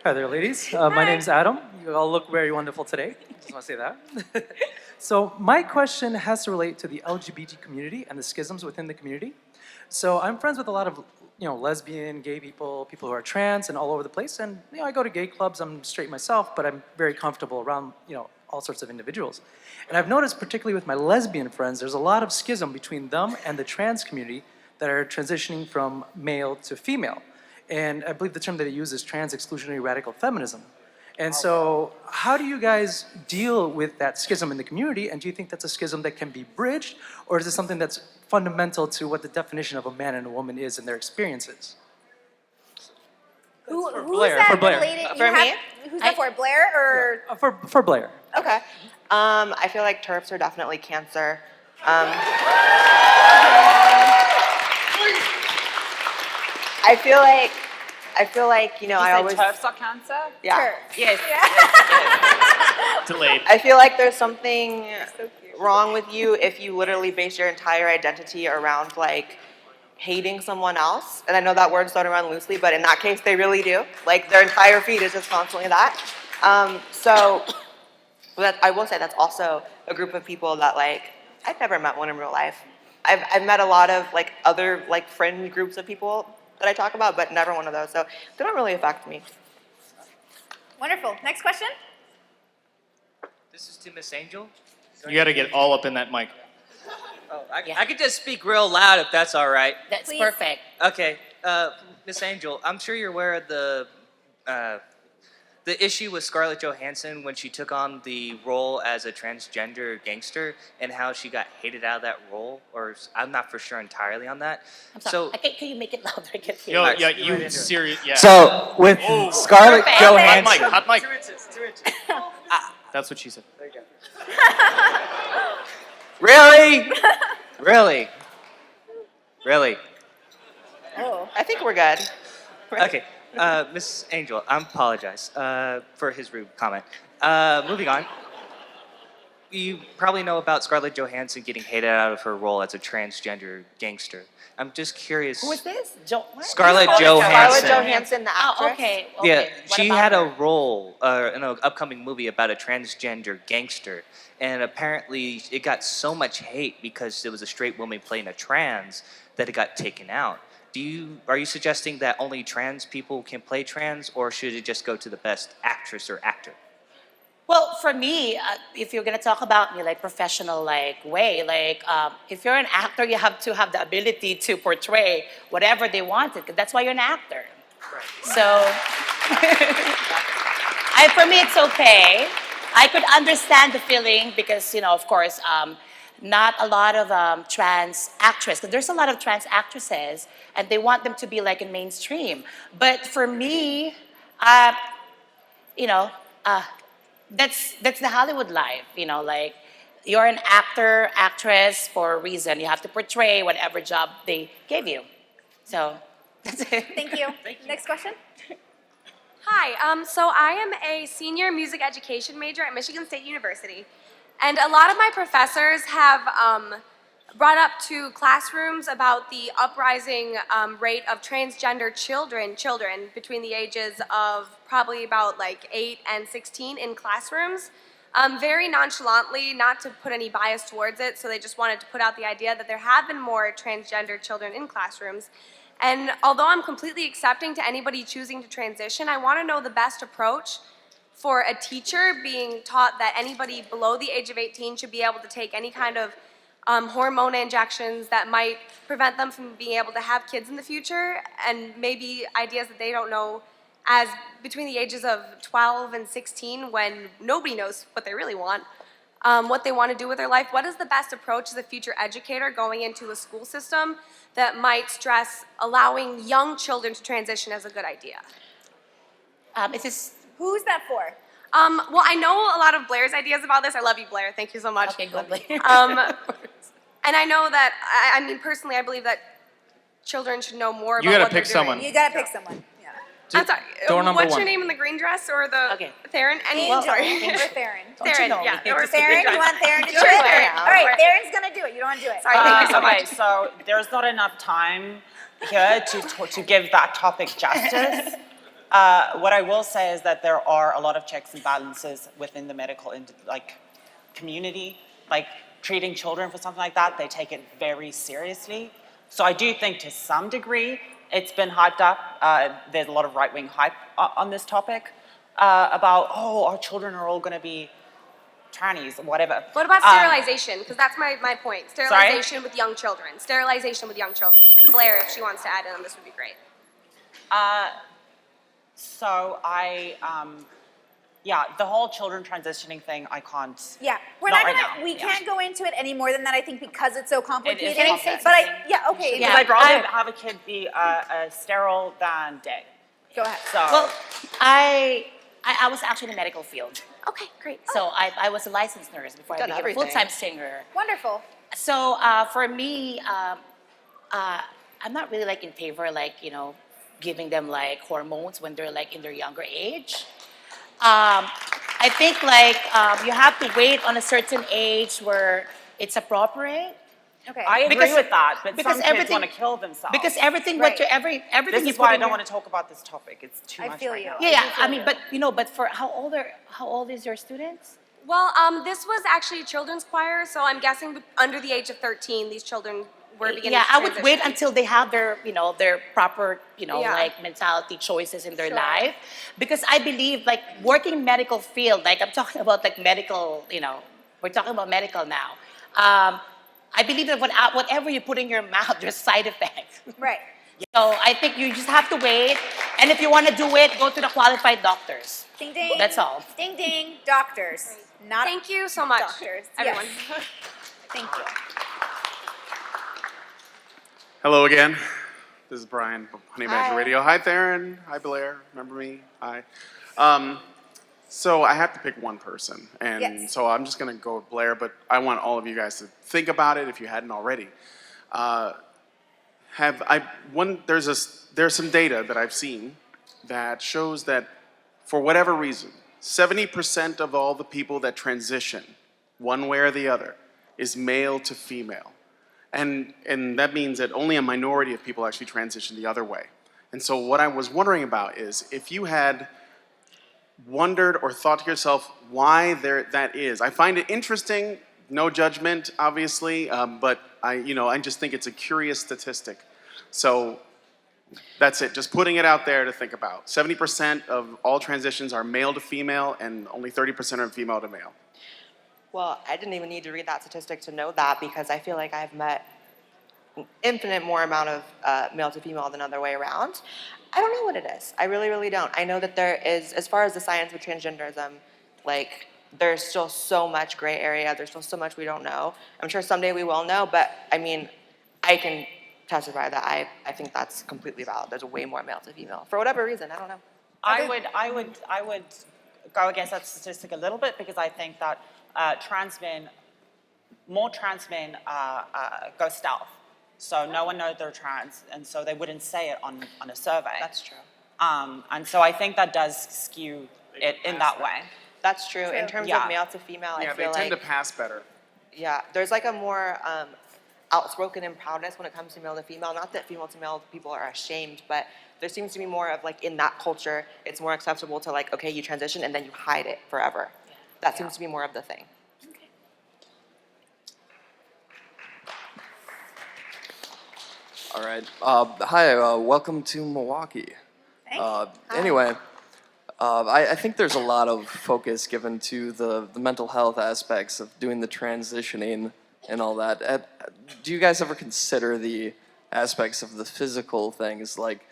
Hi there, ladies. My name's Adam. You all look very wonderful today. Just want to say that. So my question has to relate to the LGBT community and the schisms within the community. So I'm friends with a lot of, lesbian, gay people, people who are trans, and all over the place. And I go to gay clubs. I'm straight myself, but I'm very comfortable around, all sorts of individuals. And I've noticed, particularly with my lesbian friends, there's a lot of schism between them and the trans community that are transitioning from male to female. And I believe the term that they use is trans exclusionary radical feminism. And so how do you guys deal with that schism in the community? And do you think that's a schism that can be bridged? Or is it something that's fundamental to what the definition of a man and a woman is in their experiences? Who's Blair, that for Blair. related? For me? Who's that for? Blair or? For Blair. Okay. I feel like TERFs are definitely cancer. I feel like, I always. TERFs are cancer? Yeah. Turf. Yes. Delayed. I feel like there's something wrong with you if you literally base your entire identity around hating someone else. And I know that word's thrown around loosely, but in that case, they really do. Their entire feed is just constantly that. I will say that's also a group of people that I've never met one in real life. I've met a lot of other friend groups of people that I talk about, but never one of those. So they don't really affect me. Wonderful. Next question? This is to Miss Angel. You got to get all up in that mic. Oh, I Yeah. could just speak real loud if that's all right. That's Please. perfect. Okay, Miss Angel, I'm sure you're aware of the issue with Scarlett Johansson when she took on the role as a transgender gangster and how she got hated out of that role, or I'm not for sure entirely on that. I'm sorry. Can you make it louder? I can't hear Yo, you. yeah, you serious? Yeah. So with Scarlett Perfect. hot Johansson, mic, hot mic. 2 inches, 2 inches. That's what she said. There you go. Really? Really? Really? Oh. I think we're good. Okay, Miss Angel, I apologize for his rude comment. Moving on. You probably know about Scarlett Johansson getting hated out of her role as a transgender gangster. I'm just curious. Who is this? Scarlett Scarlett Johansson. Johansson, the actress. Oh, okay. Yeah, What she about had her? a role in an upcoming movie about a transgender gangster, and apparently it got so much hate because it was a straight woman playing a trans that it got taken out. Are you suggesting that only trans people can play trans, or should it just go to the best actress or actor? Well, for me, if you're gonna talk about me like professional like way, like if you're an actor, you have to have the ability to portray whatever they wanted, 'cause that's why you're an actor. So, for me, it's okay. I could understand the feeling because, of course, not a lot of trans actresses, because there's a lot of trans actresses, and they want them to be like in mainstream. But for me, you know, that's the Hollywood life. Like you're an actor, actress for a reason. You have to portray whatever job they gave you. So that's it. Thank you. Next question. Hi, so I am a senior music education major at Michigan State University. And a lot of my professors have brought up to classrooms about the uprising rate of transgender children between the ages of probably about like 8 and 16 in classrooms. Very nonchalantly, not to put any bias towards it, so they just wanted to put out the idea that there have been more transgender children in classrooms. And although I'm completely accepting to anybody choosing to transition, I want to know the best approach for a teacher being taught that anybody below the age of 18 should be able to take any kind of hormone injections that might prevent them from being able to have kids in the future, and maybe ideas that they don't know as between the ages of 12 and 16 when nobody knows what they really want, what they want to do with their life. What is the best approach as a future educator going into a school system that might stress allowing young children to transition as a good idea? Is this Who's that for? Well, I know a lot of Blair's ideas about this. I love you, Blair. Thank you so much. okay? Go Blair. And I know that, I mean, personally, I believe that children should know more about You gotta what they're pick someone. doing. You gotta pick someone. Yeah. I'm sorry. Door number What's one. your name in the green dress or the Okay. Theron? Angel Sorry. or Theron. Theron, know yeah. me? Or Theron, you want Theron to do Sure, it? Theron. All right, Theron's gonna do it. You don't want to do it. Sorry, thank you so Okay, much. so there's not enough time here to give that topic justice. What I will say is that there are a lot of checks and balances within the medical community, like treating children for something like that. They take it very seriously. So I do think to some degree it's been hyped up. There's a lot of right-wing hype on this topic about, our children are all going to be trannies, whatever. What about sterilization? Because that's my point. Sterilization with young children. Sterilization with young children. Even Blair, if she wants to add in on this, would be great. So the whole children transitioning thing, I can't. Yeah, we're Not not right gonna. now, We yeah. can't go into it any more than that. I think because it's so complicated. Can I say but something? okay. Because I'd rather have a kid be sterile than dead. Go ahead. So Well, I was actually in the medical field. Okay, great. So I was a licensed nurse before I Done became everything. a full-time singer. Wonderful. So for me, I'm not really like in favor giving them like hormones when they're like in their younger age. I think you have to wait on a certain age where it's appropriate. Okay. I agree Because- with that, but because some kids everything- want to kill themselves. Because everything Right. everything this you is put why I in don't your- want to talk about this topic. It's too I much feel right you. now. Yeah, do I feel mean, but for how old is your students? Well, this was actually a children's choir, so I'm guessing under the age of 13, these children were beginning Yeah, to I would wait transition. until they have their proper, Yeah. mentality choices in their Sure. life. Because I believe working in medical field, I'm talking about medical, we're talking about medical now. I believe that whatever you put in your mouth, there's side effects. Right. So I think you just have to wait. And if you want to do it, go to the qualified doctors. Ding ding. That's all. Ding ding. Doctors. Not Thank you so much, doctors. everyone. Yes. Thank you. Hello again. This is Brian, Honey Badger Hi. Radio. Hi, Theron. Hi, Blair. Remember me? Hi. So I have to pick one person, and Yes. so I'm just going to go with Blair, but I want all of you guys to think about it if you hadn't already. there's some data that I've seen that shows that for whatever reason, 70% of all the people that transition, one way or the other, is male to female. And that means that only a minority of people actually transition the other way. And so what I was wondering about is if you had wondered or thought to yourself why that is. I find it interesting, no judgment, obviously, but I just think it's a curious statistic. So that's it, just putting it out there to think about. 70% of all transitions are male to female and only 30% are female to male. Well, I didn't even need to read that statistic to know that because I feel like I've met an infinite more amount of male to female than other way around. I don't know what it is. I really, really don't. I know that there is, as far as the science of transgenderism, like there's still so much gray area. There's still so much we don't know. I'm sure someday we will know, but I mean, I can testify that I think that's completely valid. There's way more male to female for whatever reason. I don't know. I would go against that statistic a little bit because I think that more trans men go stealth. So no one knows they're trans, and so they wouldn't say it on a survey. That's true. And so I think that does skew it in that way. That's true. In terms of male to female, I feel they tend to pass better. Yeah, there's like a more outspoken in proudness when it comes to male to female. Not that female to male people are ashamed, but there seems to be more of like in that culture, it's more acceptable to like, okay, you transition and then you hide it forever. That seems to be more of the thing. All right. Hi, welcome to Milwaukee. Anyway, I think there's a lot of focus given to the mental health aspects of doing the transitioning and all that. Do you guys ever consider the aspects of the physical things, like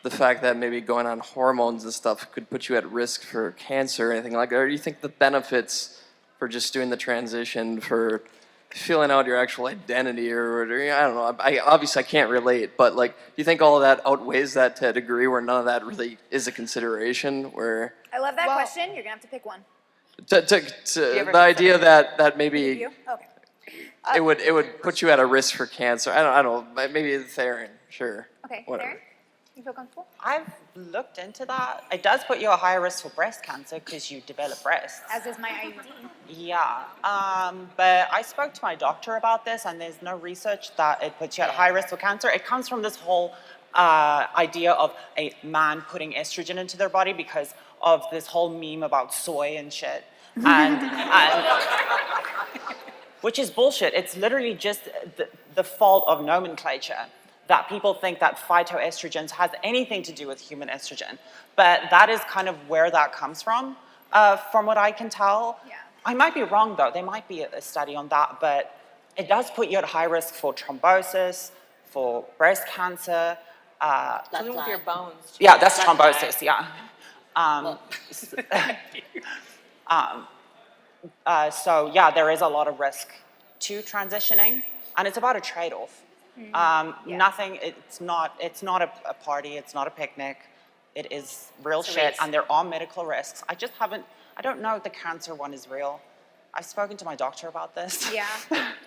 the fact that maybe going on hormones and stuff could put you at risk for cancer or anything like that? Or do you think the benefits for just doing the transition, for feeling out your actual identity, or I don't know, obviously I can't relate, but like, do you think all of that outweighs that to a degree where none of that really is a consideration? Where I love that question. You're gonna have to pick one. The idea that maybe You? Okay. it would put you at a risk for cancer. I don't know, maybe Theron, sure. Okay, Whatever. Theron? You feel comfortable? I've looked into that. It does put you at higher risk for breast cancer because you develop breasts. As is my IUD. Yeah, but I spoke to my doctor about this, and there's no research that it puts you at high risk for cancer. It comes from this whole idea of a man putting estrogen into their body because of this whole meme about soy and shit, and which is bullshit. It's literally just the fault of nomenclature, that people think that phytoestrogens has anything to do with human estrogen. But that is kind of where that comes from what I can tell. Yeah. I might be wrong though, there might be a study on that, but it does put you at high risk for thrombosis, for breast cancer. Something with your bones. Too. Yeah, that's thrombosis, yeah. So yeah, there is a lot of risk to transitioning, and it's about a trade-off. Nothing, it's not a party, it's not a picnic, it is real shit, and there are medical risks. I don't know if the cancer one is real. I've spoken to my doctor about this. Yeah.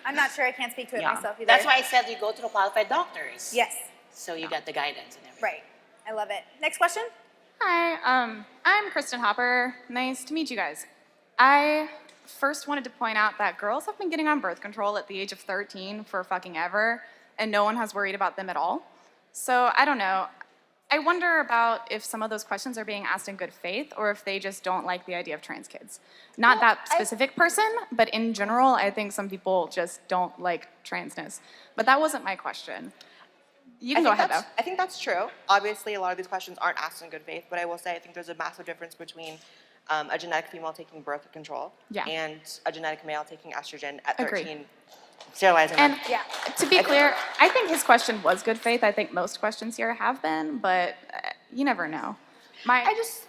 I'm not sure. I can't speak to it myself either. That's why I said you go to the qualified doctors. Yes. So you get the guidance and everything. Right. I love it. Next question. Hi, I'm Kristen Hopper. Nice to meet you guys. I first wanted to point out that girls have been getting on birth control at the age of 13 for fucking ever, and no one has worried about them at all. So I don't know. I wonder about if some of those questions are being asked in good faith, or if they just don't like the idea of trans kids. Not that specific person, but in general, I think some people just don't like transness. But that wasn't my question. You can go ahead, though. I think that's true. Obviously, a lot of these questions aren't asked in good faith, but I will say I think there's a massive difference between a genetic female taking birth control and a genetic male taking estrogen at 13. Sterilizing and them. To be clear, I think his question was good faith. I think most questions here have been, but you never know. I just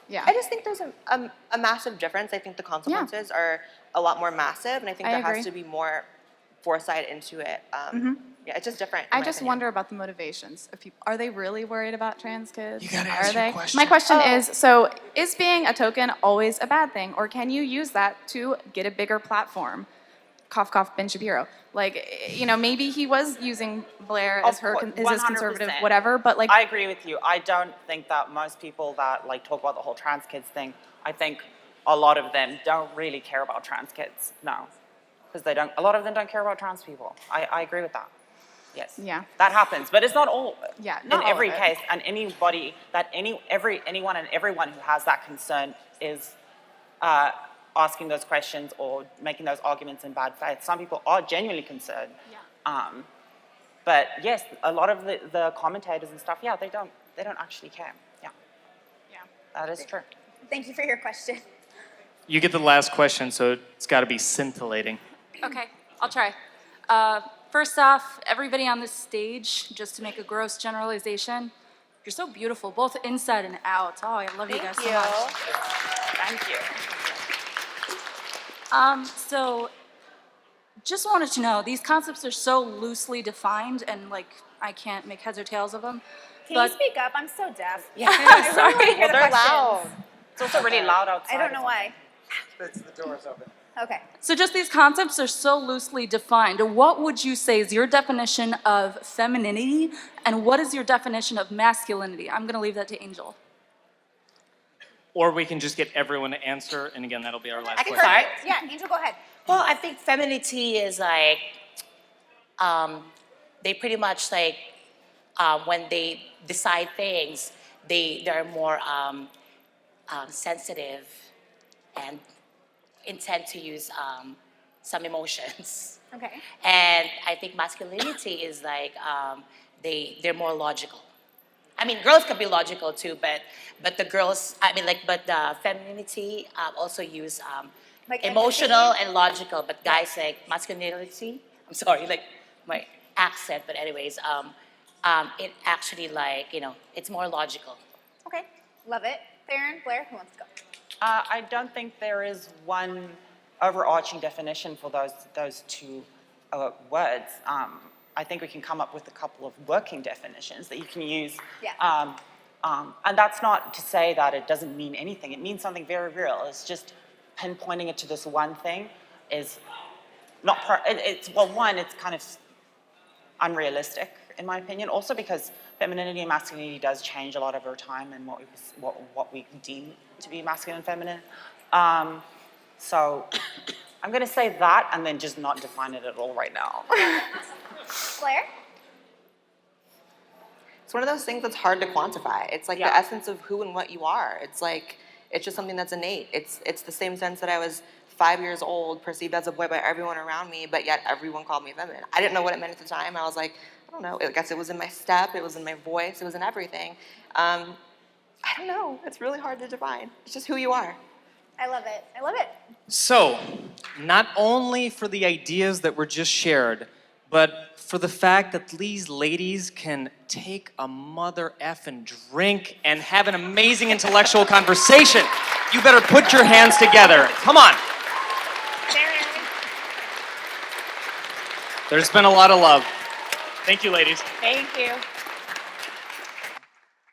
think there's a massive difference. I think the consequences are a lot more massive, and I think there has to be more foresight into it. Yeah, it's just different. I just wonder about the motivations of people. Are they really worried about trans kids? You gotta ask your question. My question is, so is being a token always a bad thing, or can you use that to get a bigger platform? cough, cough, Ben Shapiro. Like, you know, maybe he was using Blair as as his conservative 100%. whatever, but like, I agree with you. I don't think that most people that like talk about the whole trans kids thing, I think a lot of them don't really care about trans kids. No, because a lot of them don't care about trans people. I agree with that. Yes. Yeah. That happens, but it's not all. Yeah, In not all every of it. case, and anybody that anyone and everyone who has that concern is asking those questions or making those arguments in bad faith. Some people are genuinely concerned. Yeah. But yes, a lot of the commentators and stuff, yeah, they don't actually care. Yeah. Yeah. That is true. Thank you for your question. You get the last question, so it's got to be scintillating. Okay, I'll try. First off, everybody on this stage, just to make a gross generalization, you're so beautiful, both inside and out. Oh, I love you guys so much. Thank you. So, just wanted to know, these concepts are so loosely defined, and like, I can't make heads or tails of them. Can you speak up? I'm so deaf. Yeah, I sorry. really hear Well, the they're questions. loud. It's also really loud outside. I don't know why. It's the door's open. Okay. So just these concepts are so loosely defined. What would you say is your definition of femininity, and what is your definition of masculinity? I'm gonna leave that to Angel. Or we can just get everyone to answer, and again, that'll be our last I can question. start. Yeah, Angel, go ahead. Well, I think femininity is like, they pretty much like, when they decide things, they're more sensitive and intend to use some emotions. Okay. And I think masculinity is like, they're more logical. I mean, girls can be logical too, but the girls, but the femininity also use Like emotional and logical, but guys like masculinity, I'm sorry, like my accent, but anyways, it actually like, it's more logical. Okay. Love it. Theron, Blair, who wants to go? I don't think there is one overarching definition for those two words. I think we can come up with a couple of working definitions that you can use. Yeah. And that's not to say that it doesn't mean anything. It means something very real. It's just pinpointing it to this one thing is not, it's kind of unrealistic in my opinion. Also because femininity and masculinity does change a lot over time and what we deem to be masculine and feminine. So I'm gonna say that and then just not define it at all right now. Blair? It's one of those things that's hard to quantify. It's like the essence of who and what you are. It's like, it's just something that's innate. It's the same sense that I was 5 years old, perceived as a boy by everyone around me, but yet everyone called me feminine. I didn't know what it meant at the time. I was like, I don't know. I guess it was in my step, it was in my voice, it was in everything. I don't know. It's really hard to define. It's just who you are. I love it. I love it. So, not only for the ideas that were just shared, but for the fact that these ladies can take a mother effing drink and have an amazing intellectual conversation, you better put your hands together. Come on. There's been a lot of love. Thank you, ladies. Thank you.